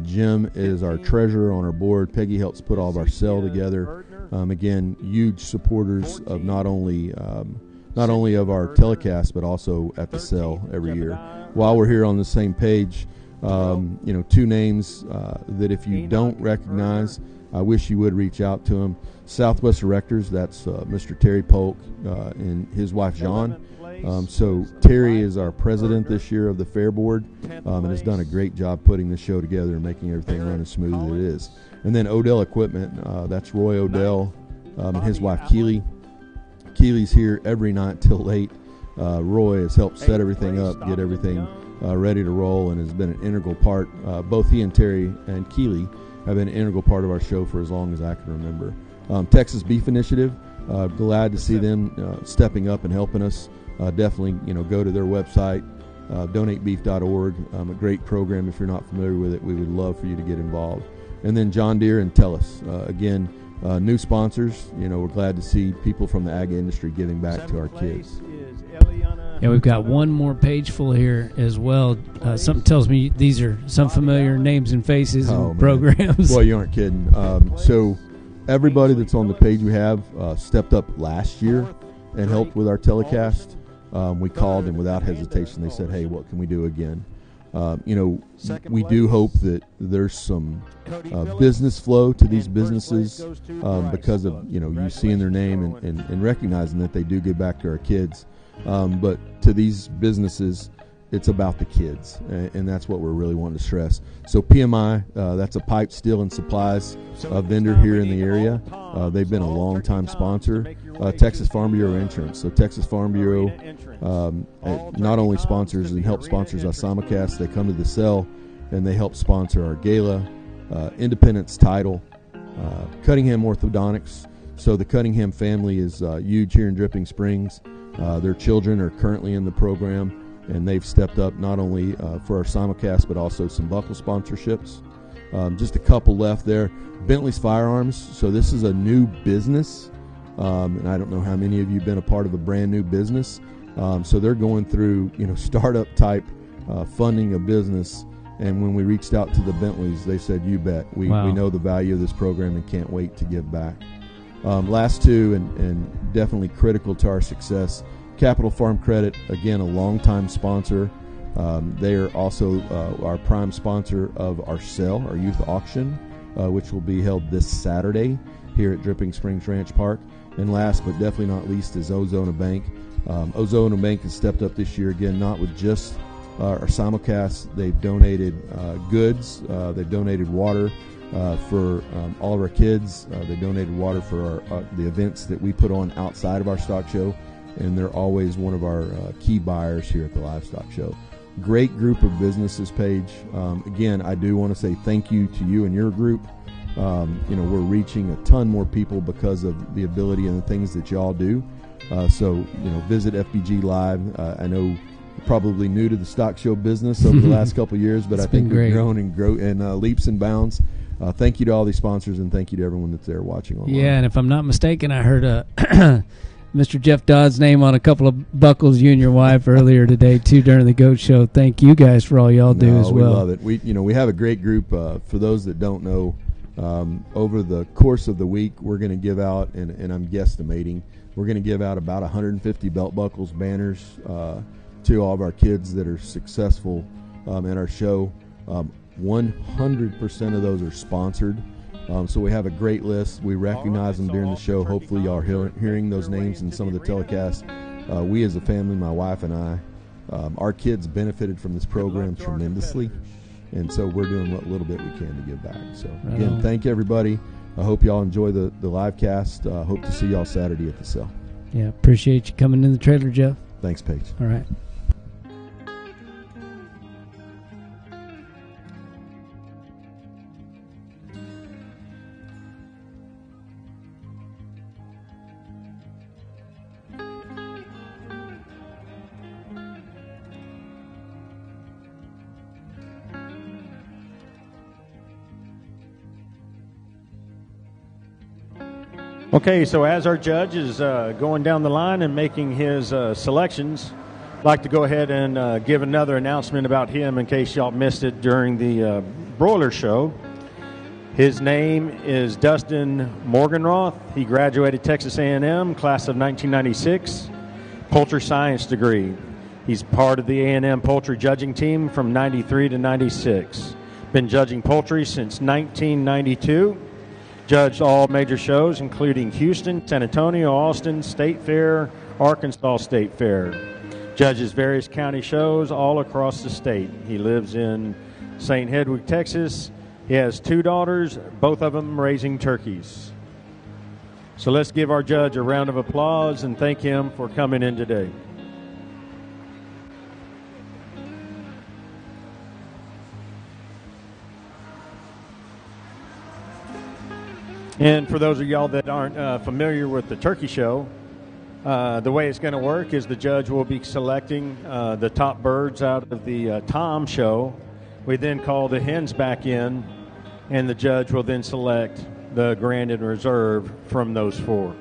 Jim is our treasurer on our board. Peggy helps put all of our sale together. Again, huge supporters of not only of our telecast, but also at the sale every year. While we're here on the same page, two names that if you don't recognize, I wish you would reach out to them. Southwest Directors, that's Mr. Terry Polk and his wife, John. So Terry is our president this year of the Fair Board and has done a great job putting this show together and making everything run as smooth as it is. And then Odell Equipment, that's Roy Odell and his wife, Keely. Keely's here every night till late. Roy has helped set everything up, get everything ready to roll, and has been an integral part. Both he and Terry and Keely have been an integral part of our show for as long as I can remember. Texas Beef Initiative, glad to see them stepping up and helping us. Definitely, go to their website, donatebeef.org. A great program. If you're not familiar with it, we would love for you to get involved. And then John Deere and Tellus, again, new sponsors. We're glad to see people from the ag industry giving back to our kids. Yeah, we've got one more page full here as well. Something tells me these are some familiar names and faces and programs. Boy, you aren't kidding. So everybody that's on the page we have stepped up last year and helped with our telecast. We called, and without hesitation, they said, hey, what can we do again? We do hope that there's some business flow to these businesses because of, you seeing their name and recognizing that they do give back to our kids. But to these businesses, it's about the kids, and that's what we're really wanting to stress. So PMI, that's a pipe, steel, and supplies vendor here in the area. They've been a long-time sponsor. Texas Farm Bureau Insurance. So Texas Farm Bureau not only sponsors and helps sponsors our simulcast, they come to the cell, and they help sponsor our gala, Independence Title, Cunningham Orthodontics. So the Cunningham family is huge here in Dripping Springs. Their children are currently in the program, and they've stepped up not only for our simulcast, but also some buckle sponsorships. Just a couple left there. Bentley's Firearms. So this is a new business, and I don't know how many of you have been a part of a brand new business. So they're going through, startup type funding a business. And when we reached out to the Bentleys, they said, "You bet. We know the value of this program and can't wait to give back." Last two, and definitely critical to our success, Capital Farm Credit, again, a longtime sponsor. They are also our prime sponsor of our sale, our youth auction, which will be held this Saturday here at Dripping Springs Ranch Park. And last but definitely not least is Ozona Bank. Ozona Bank has stepped up this year, again, not with just our simulcast. They've donated goods. They've donated water for all of our kids. They donated water for the events that we put on outside of our stock show, and they're always one of our key buyers here at the Livestock Show. Great group of businesses, Paige. Again, I do want to say thank you to you and your group. We're reaching a ton more people because of the ability and the things that y'all do. So visit Fbg.Live. I know you're probably new to the stock show business over the last couple of years, but I think we've grown in leaps and bounds. Thank you to all these sponsors, and thank you to everyone that's there watching online. Yeah, and if I'm not mistaken, I heard Mr. Jeff Dodd's name on a couple of buckles, you and your wife, earlier today, too, during the GOAT Show. Thank you guys for all y'all do as well. We love it. We have a great group. For those that don't know, over the course of the week, we're going to give out, and I'm guesstimating, we're going to give out about 150 belt buckles, banners to all of our kids that are successful at our show. 100% of those are sponsored. So we have a great list. We recognize them during the show. Hopefully y'all are hearing those names in some of the telecasts. We as a family, my wife and I, our kids benefited from this program tremendously. And so we're doing what little bit we can to give back. So again, thank you everybody. I hope y'all enjoy the live cast. Hope to see y'all Saturday at the cell. Yeah, appreciate you coming in the trailer, Jeff. Thanks, Paige. All right. Okay, so as our judge is going down the line and making his selections, I'd like to go ahead and give another announcement about him in case y'all missed it during the broiler show. His name is Dustin Morganroth. He graduated Texas A&M, class of 1996, poultry science degree. He's part of the A&M poultry judging team from 93 to 96. Been judging poultry since 1992. Judged all major shows, including Houston, San Antonio, Austin, State Fair, Arkansas State Fair. Judges various county shows all across the state. He lives in St. Hedwig, Texas. He has 2 daughters, both of them raising turkeys. So let's give our judge a round of applause and thank him for coming in today. And for those of y'all that aren't familiar with the turkey show, the way it's going to work is the judge will be selecting the top birds out of the Tom show. We then call the hens back in, and the judge will then select the grand and reserve from those 4.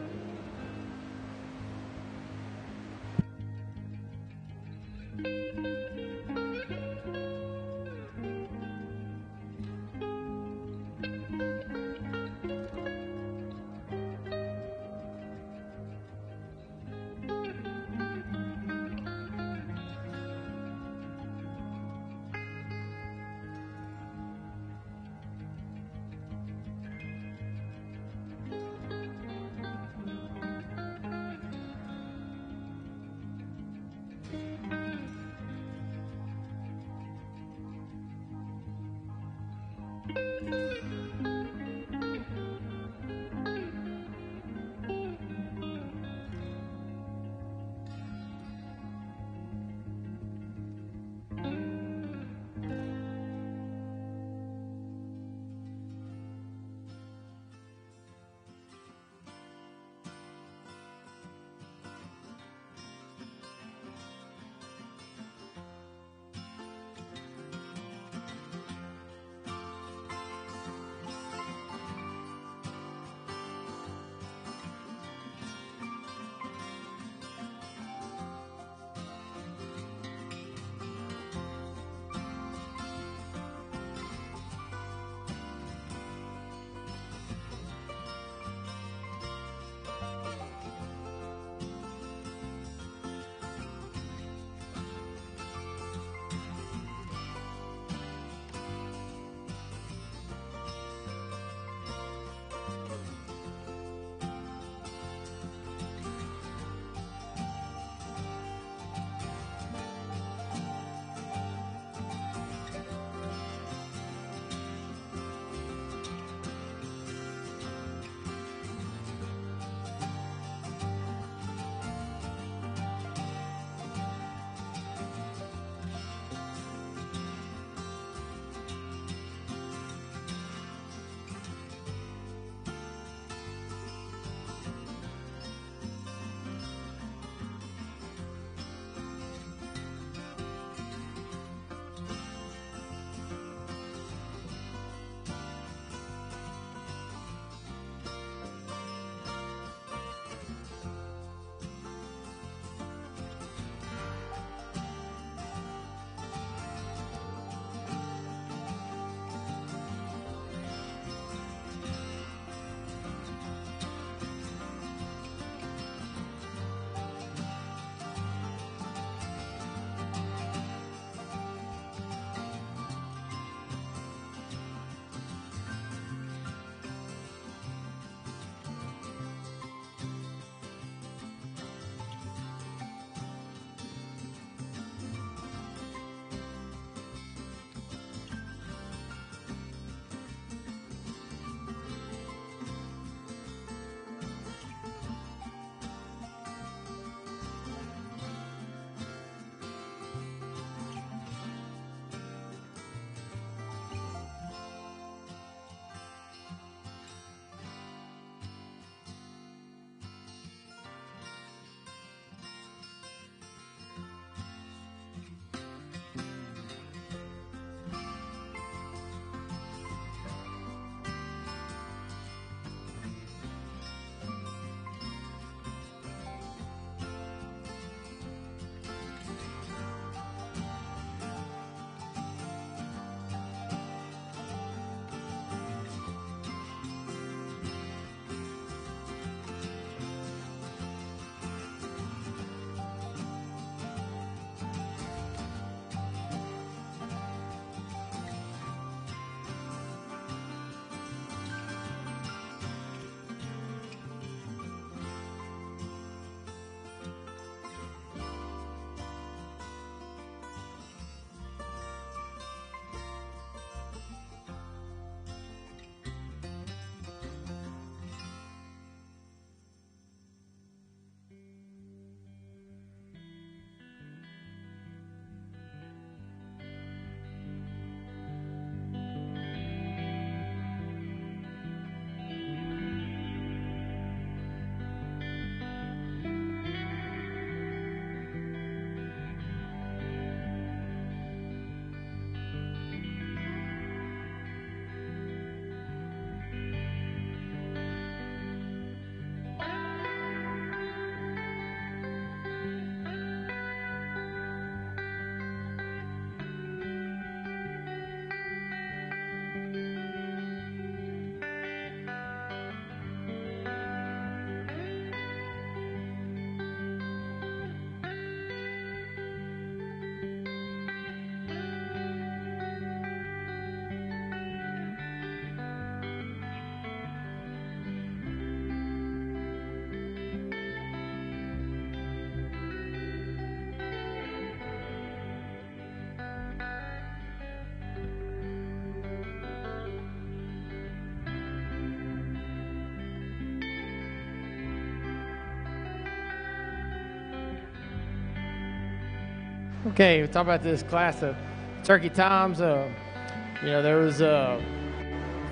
Okay, we talk about this class of turkey toms. There was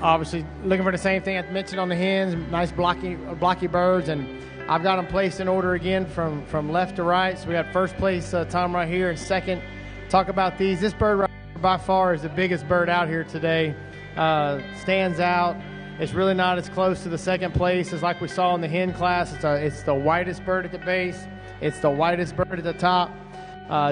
obviously looking for the same thing I mentioned on the hens, nice blocky birds, and I've got them placed in order again from left to right. So we got first place tom right here, and second. Talk about these. This bird right here by far is the biggest bird out here today. Stands out. It's really not as close to the second place as like we saw in the hen class. It's the whitest bird at the base. It's the whitest bird at the top.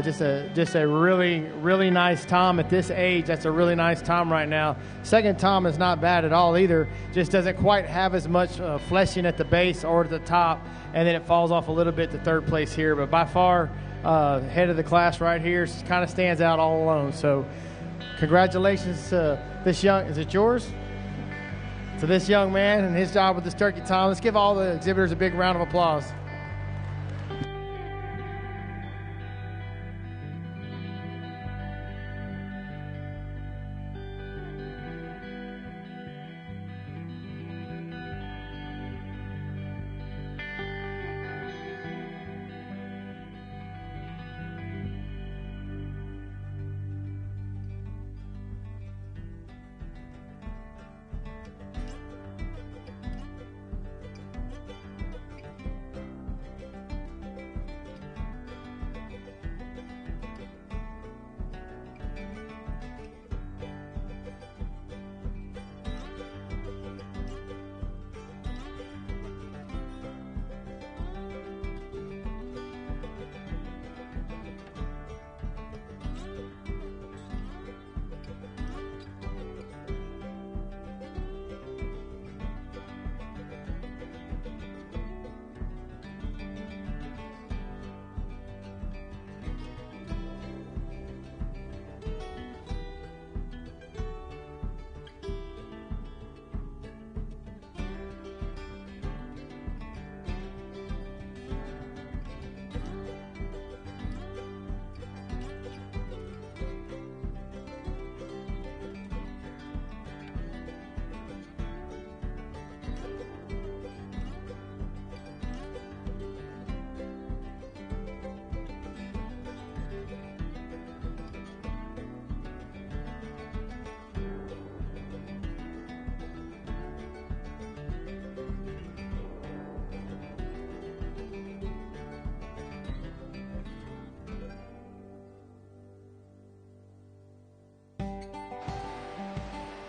Just a really, really nice tom at this age. That's a really nice tom right now. Second tom is not bad at all either. Just doesn't quite have as much fleshing at the base or at the top, and then it falls off a little bit to third place here. But by far, head of the class right here, kind of stands out all alone. So congratulations to this young, is it yours? To this young man and his job with this turkey tom. Let's give all the exhibitors a big round of applause.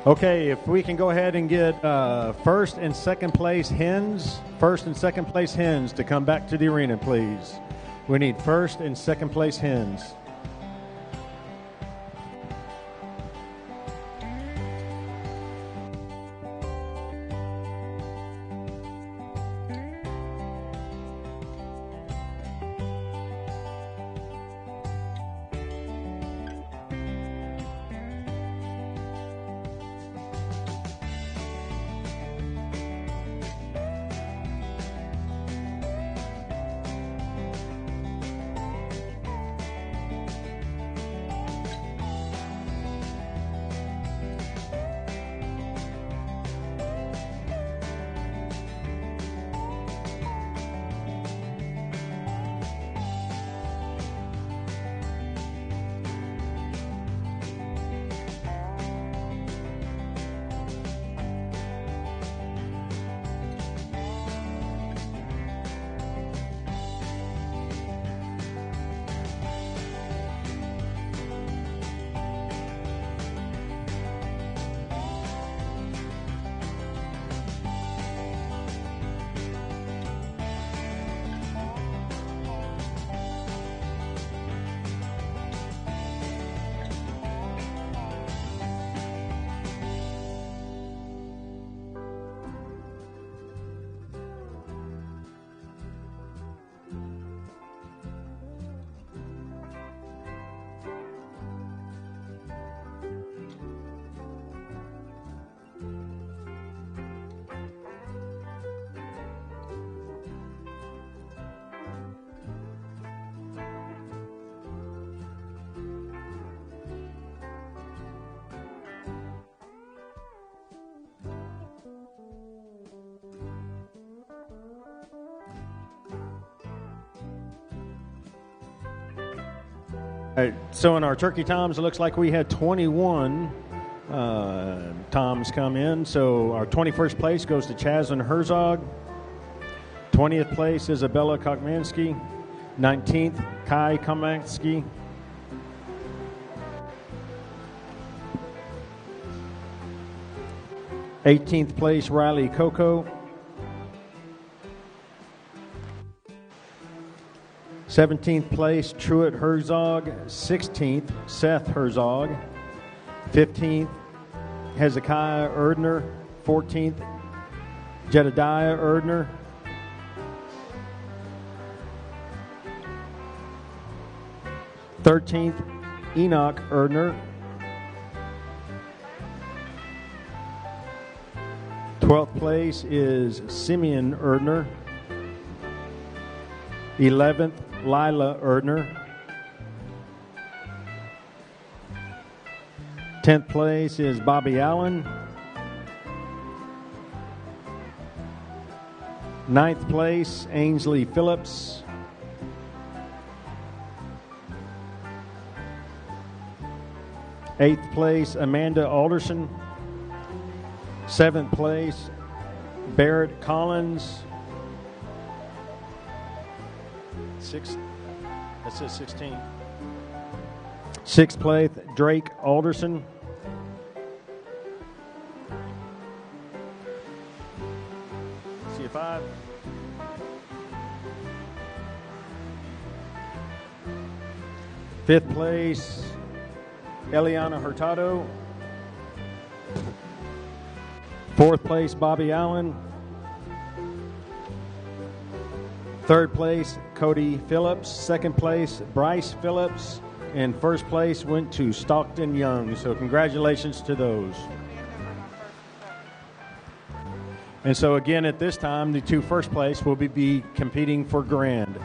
Okay, if we can go ahead and get first and second place hens to come back to the arena, please. We need first and second place hens. All right, so in our turkey toms, it looks like we had 21 toms come in. So our 21st place goes to Chaslin Herzog. 20th place, Isabella Kokmansky. 19th, Kai Komansky. 18th place, Riley Coco. 17th place, Truett Herzog. 16th, Seth Herzog. 15th, Hezekiah Erdner. 14th, Jedediah Erdner. 13th, Enoch Erdner. 12th place is Simeon Erdner. 11th, Lila Erdner. 10th place is Bobby Allen. 9th place, Ainsley Phillips. 8th place, Amanda Alderson. 7th place, Barrett Collins. 6th, that says 16. 6th place, Drake Alderson. See a 5. 5th place, Eliana Hurtado. 4th place, Bobby Allen. 3rd place, Cody Phillips. 2nd place, Bryce Phillips. And 1st place went to Stockton Young. So congratulations to those. And so again, at this time, the 2 first place will be competing for grand.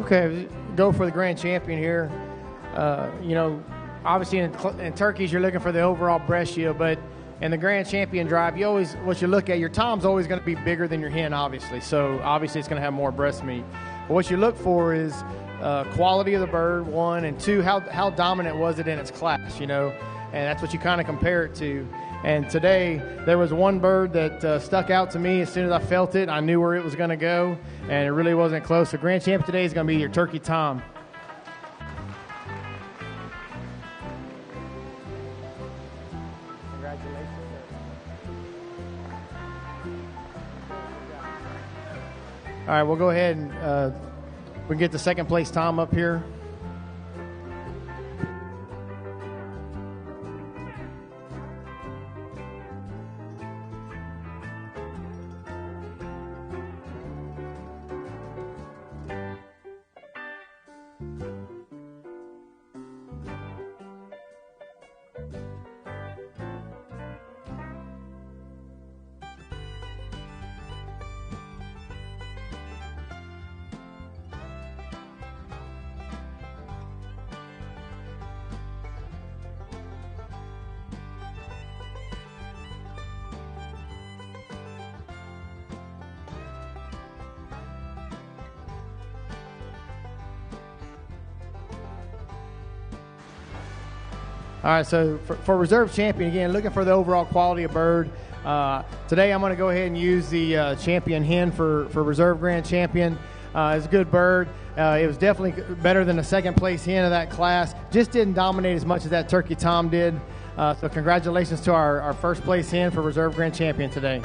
Okay, go for the grand champion here. You know, obviously in turkeys you're looking for the overall breast yield, but in the grand champion drive, you always, what you look at, your tom's always going to be bigger than your hen, obviously. So obviously it's going to have more breast meat. But what you look for is quality of the bird, 1, and 2, how dominant was it in its class, you know, and that's what you kind of compare it to. And today, there was one bird that stuck out to me. As soon as I felt it, I knew where it was going to go, and it really wasn't close. So grand champion today is going to be your turkey tom. Congratulations. All right, we'll go ahead and we can get the second place tom up here. All right, so for reserve champion, again, looking for the overall quality of bird. Today I'm going to go ahead and use the champion hen for reserve grand champion. It's a good bird. It was definitely better than the second place hen of that class. Just didn't dominate as much as that turkey tom did. So congratulations to our first place hen for reserve grand champion today.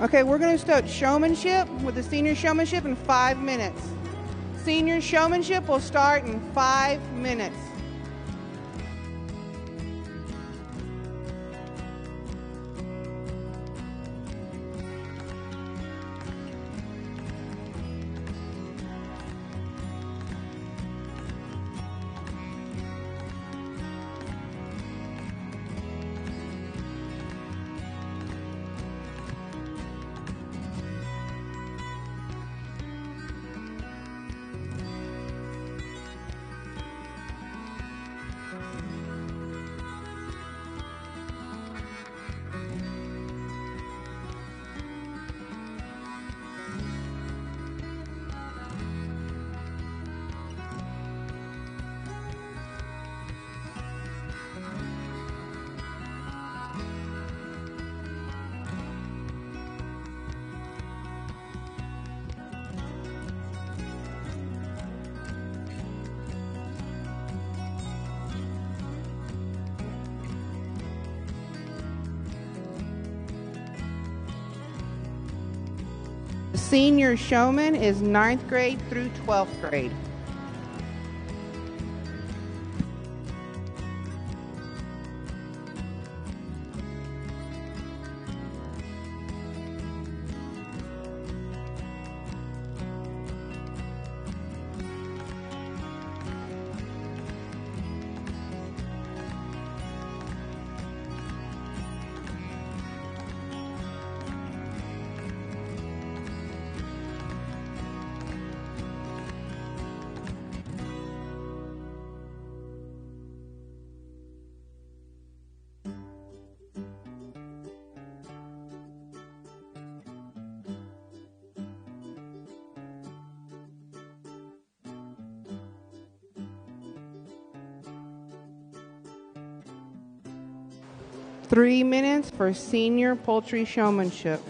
Okay, we're going to start showmanship with the senior showmanship in 5 minutes. Senior showmanship will start in 5 minutes. Senior showman is 9th grade through 12th grade. Three minutes for senior poultry showmanship.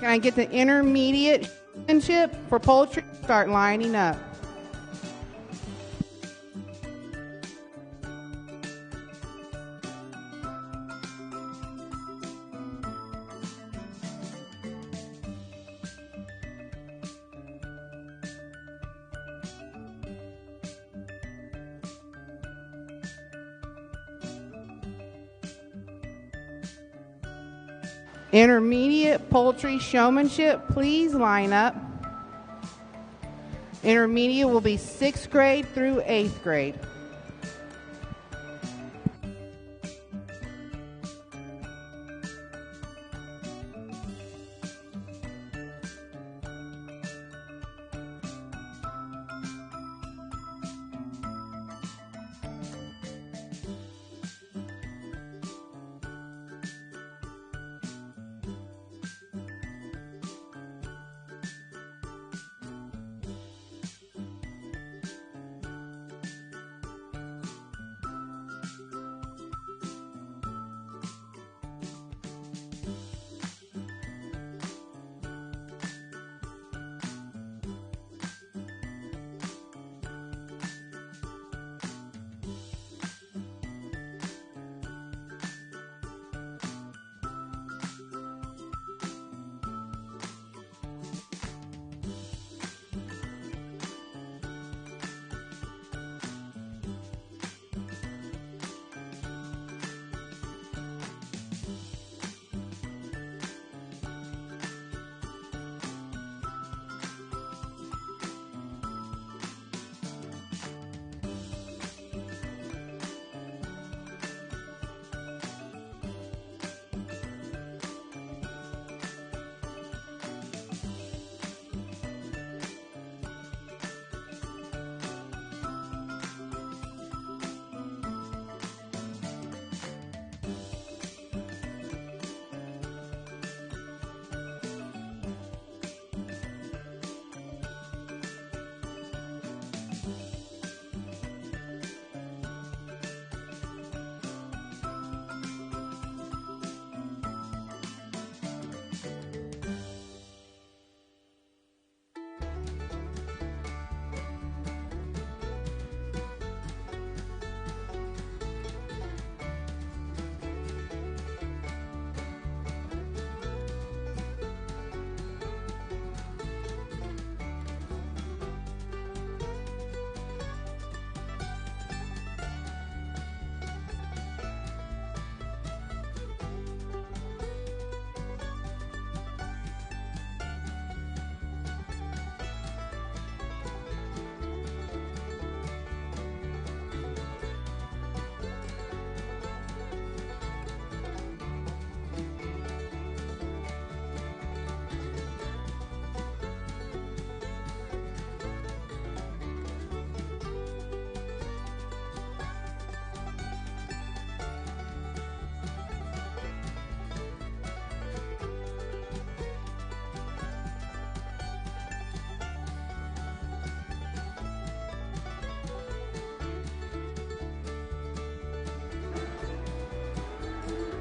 Can I get the intermediate showmanship for poultry? Start lining up. Intermediate poultry showmanship, please line up. Intermediate will be 6th grade through 8th grade.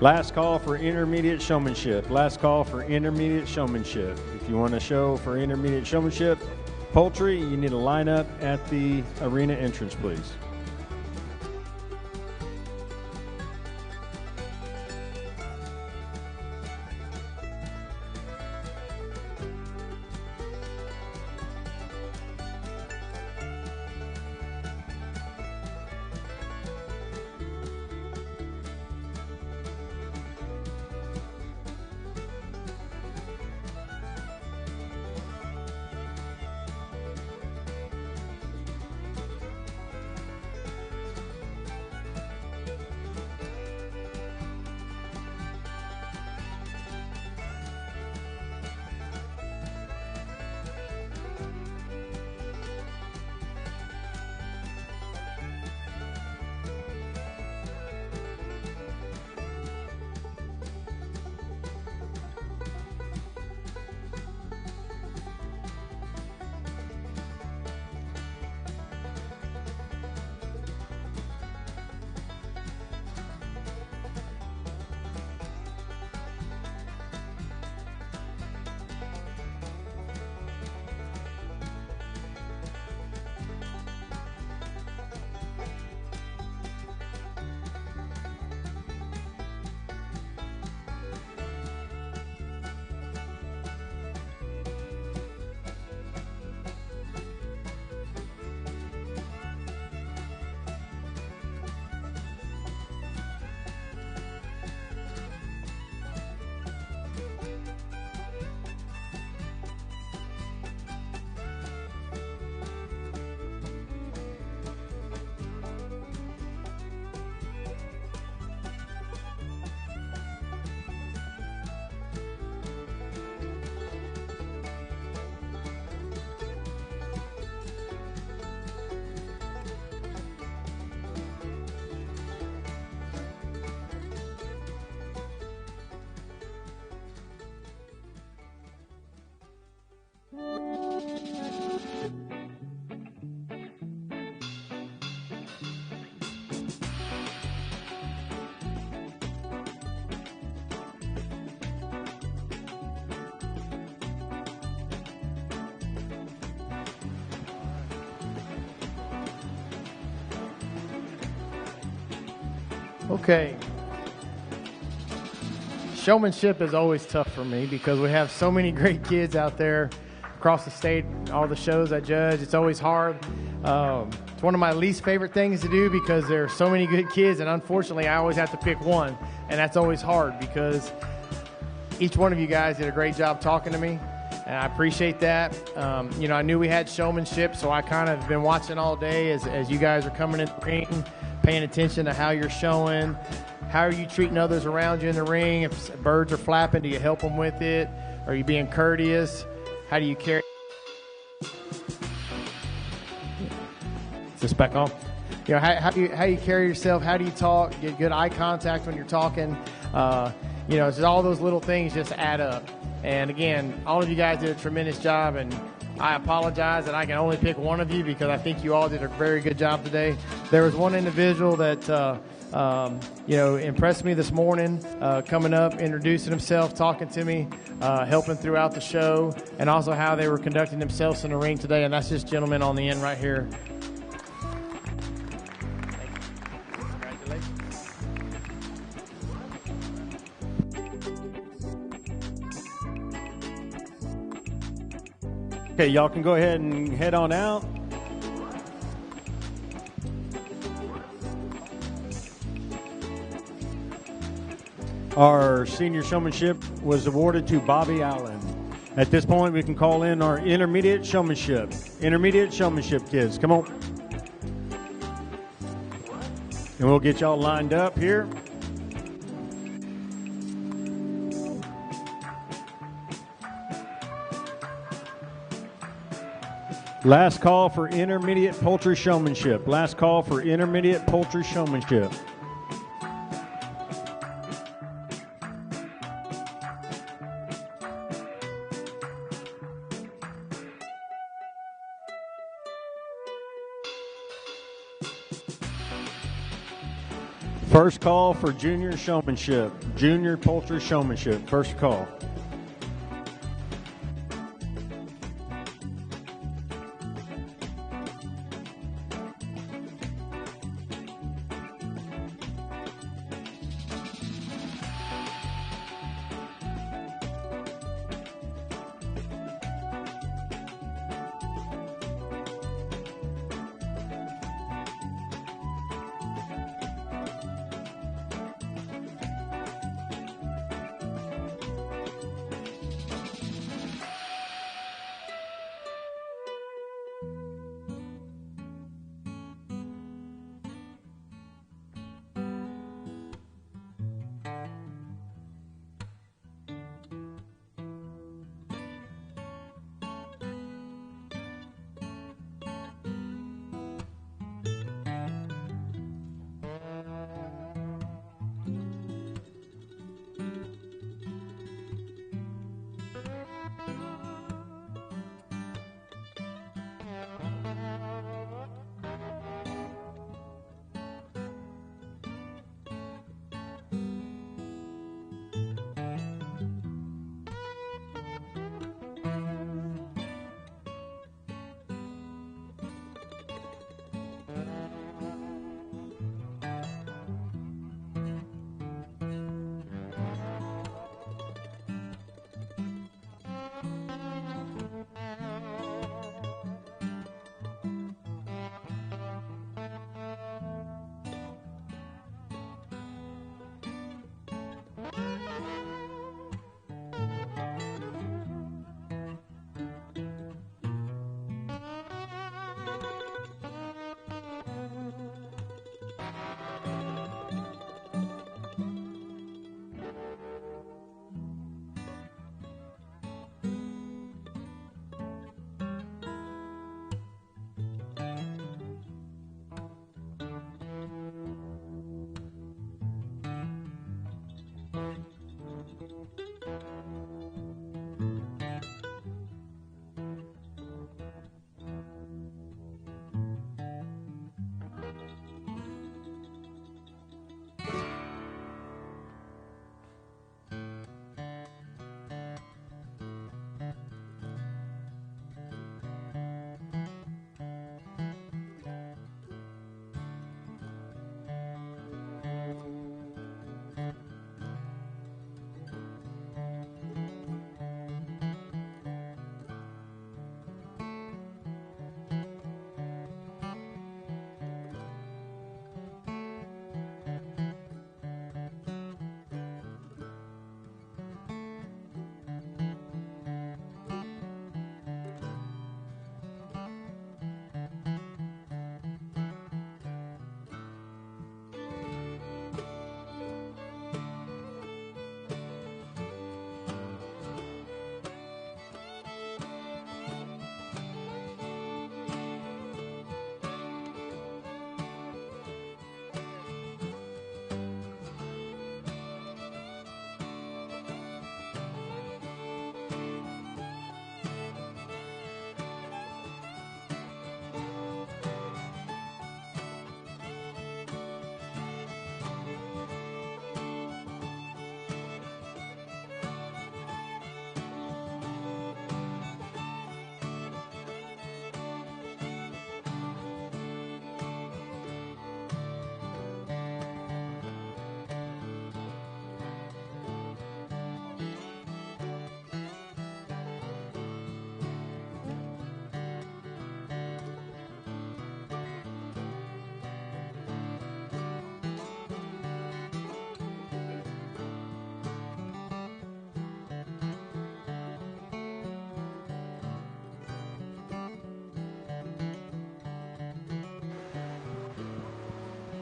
Last call for intermediate showmanship. Last call for intermediate showmanship. If you want to show for intermediate showmanship poultry, you need to line up at the arena entrance, please. Okay. Showmanship is always tough for me because we have so many great kids out there across the state, all the shows I judge. It's always hard. It's one of my least favorite things to do because there are so many good kids, and unfortunately I always have to pick one, and that's always hard because each one of you guys did a great job talking to me, and I appreciate that. I knew we had showmanship, so I kind of been watching all day as you guys are coming in the ring, paying attention to how you're showing. How are you treating others around you in the ring? If birds are flapping, do you help them with it? Are you being courteous? How do you carry? Is this back on? How do you carry yourself? How do you talk? Get good eye contact when you're talking. It's just all those little things just add up. And again, all of you guys did a tremendous job, and I apologize that I can only pick one of you because I think you all did a very good job today. There was one individual that impressed me this morning, coming up, introducing himself, talking to me, helping throughout the show, and also how they were conducting themselves in the ring today. And that's this gentleman on the end right here. Okay, y'all can go ahead and head on out. Our senior showmanship was awarded to Bobby Allen. At this point, we can call in our intermediate showmanship. Intermediate showmanship kids, come on. And we'll get y'all lined up here. Last call for intermediate poultry showmanship. Last call for intermediate poultry showmanship. First call for junior showmanship. Junior poultry showmanship. First call.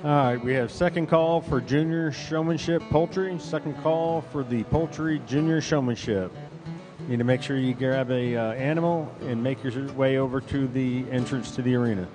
All right, we have second call for junior showmanship poultry. Second call for the poultry junior showmanship. You need to make sure you grab a animal and make your way over to the entrance to the arena.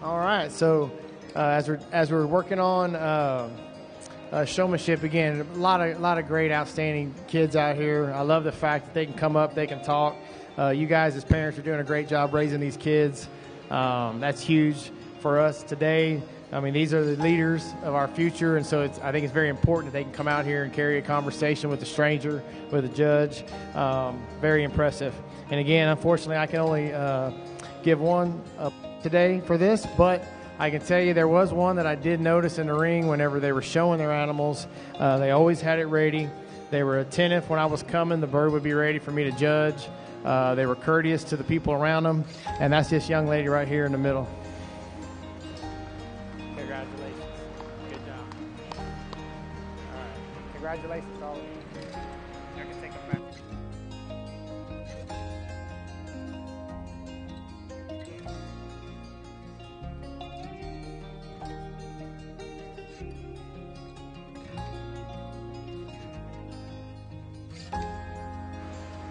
All right, so as we're working on showmanship again, a lot of great, outstanding kids out here. I love the fact that they can come up, they can talk. You guys as parents are doing a great job raising these kids. That's huge for us today. I mean, these are the leaders of our future, and so I think it's very important that they can come out here and carry a conversation with a stranger, with a judge. Very impressive. And again, unfortunately, I can only give one today for this, but I can tell you there was one that I did notice in the ring whenever they were showing their animals. They always had it ready. They were attentive when I was coming. The bird would be ready for me to judge. They were courteous to the people around them, and that's this young lady right here in the middle. Congratulations. Good job. All right. Congratulations to all of you. I can take them back.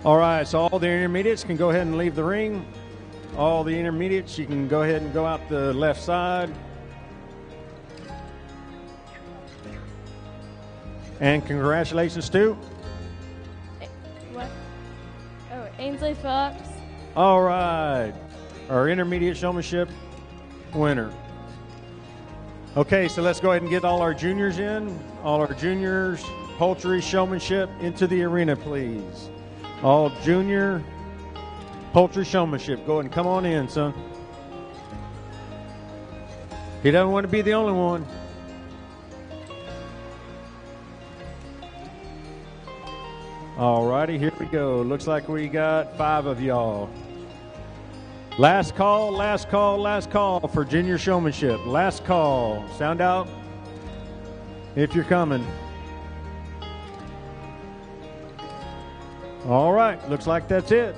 All right, so all the intermediates can go ahead and leave the ring. All the intermediates, you can go ahead and go out the left side. And congratulations to? What? Oh, Ainsley Phillips. All right, our intermediate showmanship winner. Okay, so let's go ahead and get all our juniors in. All our juniors, poultry showmanship into the arena, please. All junior poultry showmanship. Go ahead and come on in, son. He doesn't want to be the only one. All righty, here we go. Looks like we got 5 of y'all. Last call, last call, last call for junior showmanship. Last call. Sound out if you're coming. All right, looks like that's it.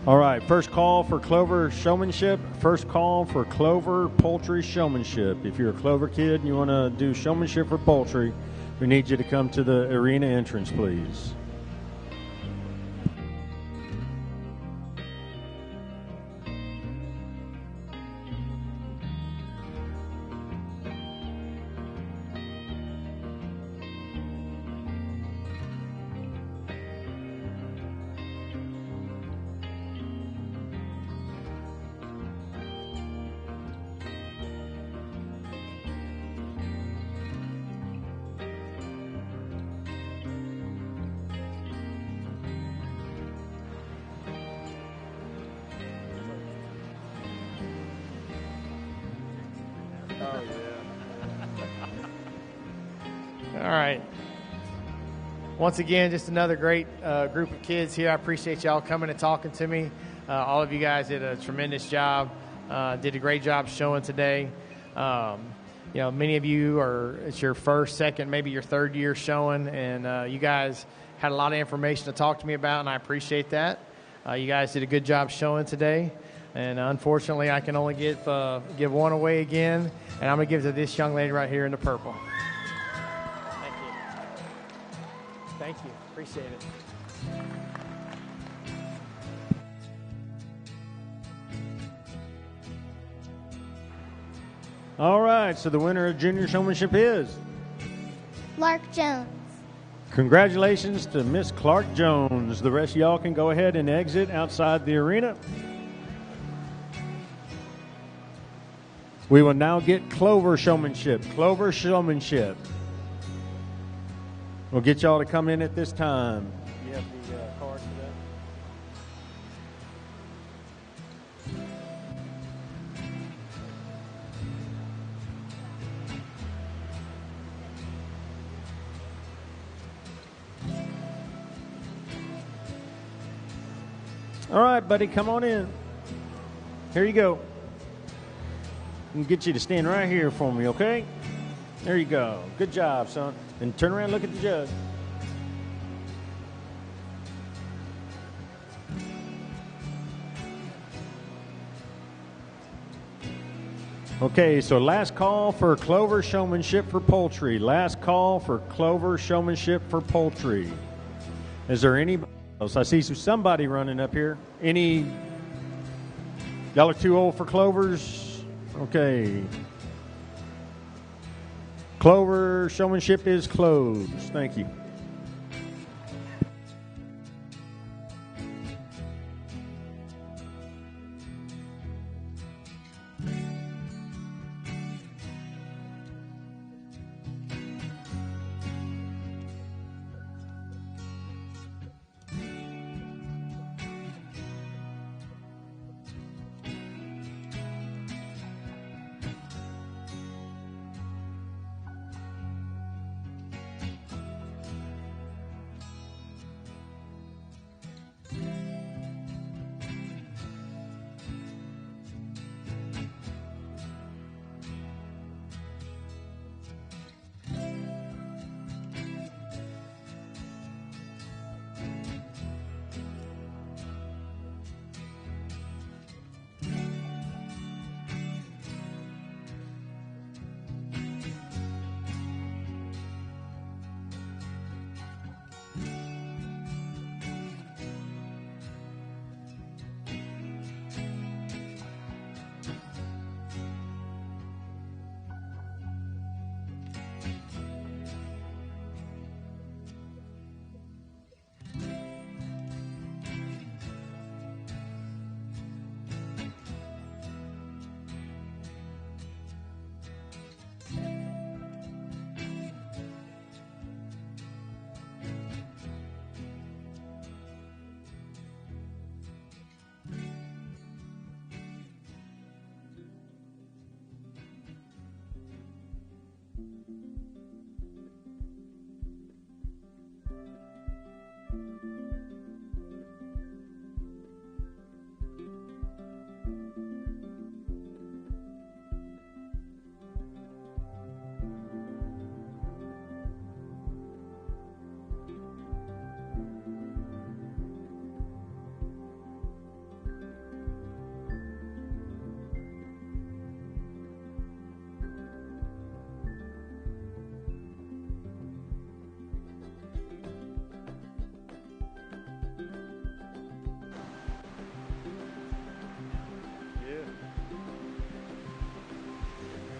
All right, first call for Clover showmanship. First call for Clover poultry showmanship. If you're a Clover kid and you want to do showmanship for poultry, we need you to come to the arena entrance, please. All right. Once again, just another great group of kids here. I appreciate y'all coming and talking to me. All of you guys did a tremendous job. Did a great job showing today. Many of you it's your first, second, maybe your third year showing, and you guys had a lot of information to talk to me about, and I appreciate that. You guys did a good job showing today, and unfortunately, I can only give one away again, and I'm going to give it to this young lady right here in the purple. Thank you. Appreciate it. All right, so the winner of junior showmanship is Clark Jones. Congratulations to Miss Clark Jones. The rest of y'all can go ahead and exit outside the arena. We will now get Clover showmanship. Clover showmanship. We'll get y'all to come in at this time. You have the card for that? All right, buddy, come on in. Here you go. I'll get you to stand right here for me, okay? There you go. Good job, son. And turn around and look at the judge. Okay, so last call for Clover showmanship for poultry. Last call for Clover showmanship for poultry. Is there anybody else? I see somebody running up here. Y'all are too old for Clovers? Okay. Clover showmanship is closed. Thank you.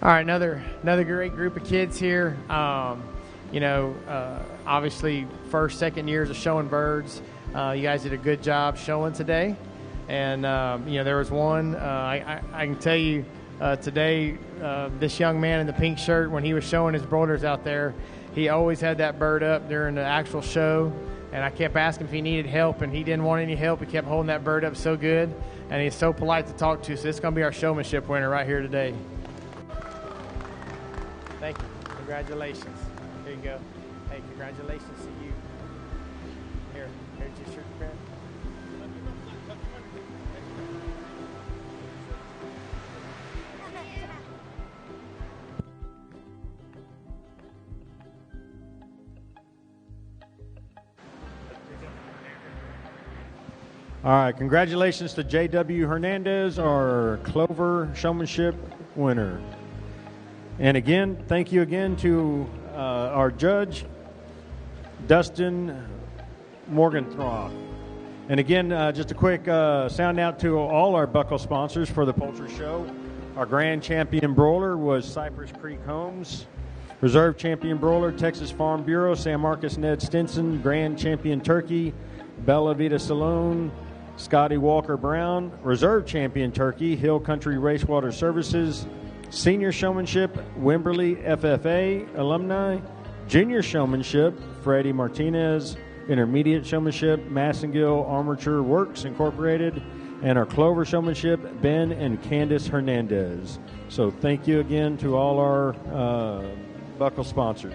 All right, another great group of kids here. Obviously, first, second years of showing birds. You guys did a good job showing today. And, there was one, I can tell you today, this young man in the pink shirt, when he was showing his broilers out there, he always had that bird up during the actual show. And I kept asking if he needed help, and he didn't want any help. He kept holding that bird up so good, and he's so polite to talk to. So this is going to be our showmanship winner right here today. Thank you. Congratulations. Here you go. Hey, congratulations to you. Here's your shirt, friend. All right, congratulations to J.W. Hernandez, our Clover Showmanship winner. And again, thank you again to our judge, Dustin Morgenthroth. And again, just a quick sound out to all our buckle sponsors for the Poultry Show. Our grand champion broiler was Cypress Creek Homes. Reserve champion broiler, Texas Farm Bureau, San Marcos Ned Stinson. Grand champion turkey, Bella Vita Saloon, Scotty Walker Brown. Reserve champion turkey, Hill Country Racewater Services. Senior showmanship, Wimberley FFA alumni. Junior showmanship, Freddie Martinez. Intermediate showmanship, Massengill Armature Works Incorporated. And our Clover showmanship, Ben and Candace Hernandez. So thank you again to all our buckle sponsors.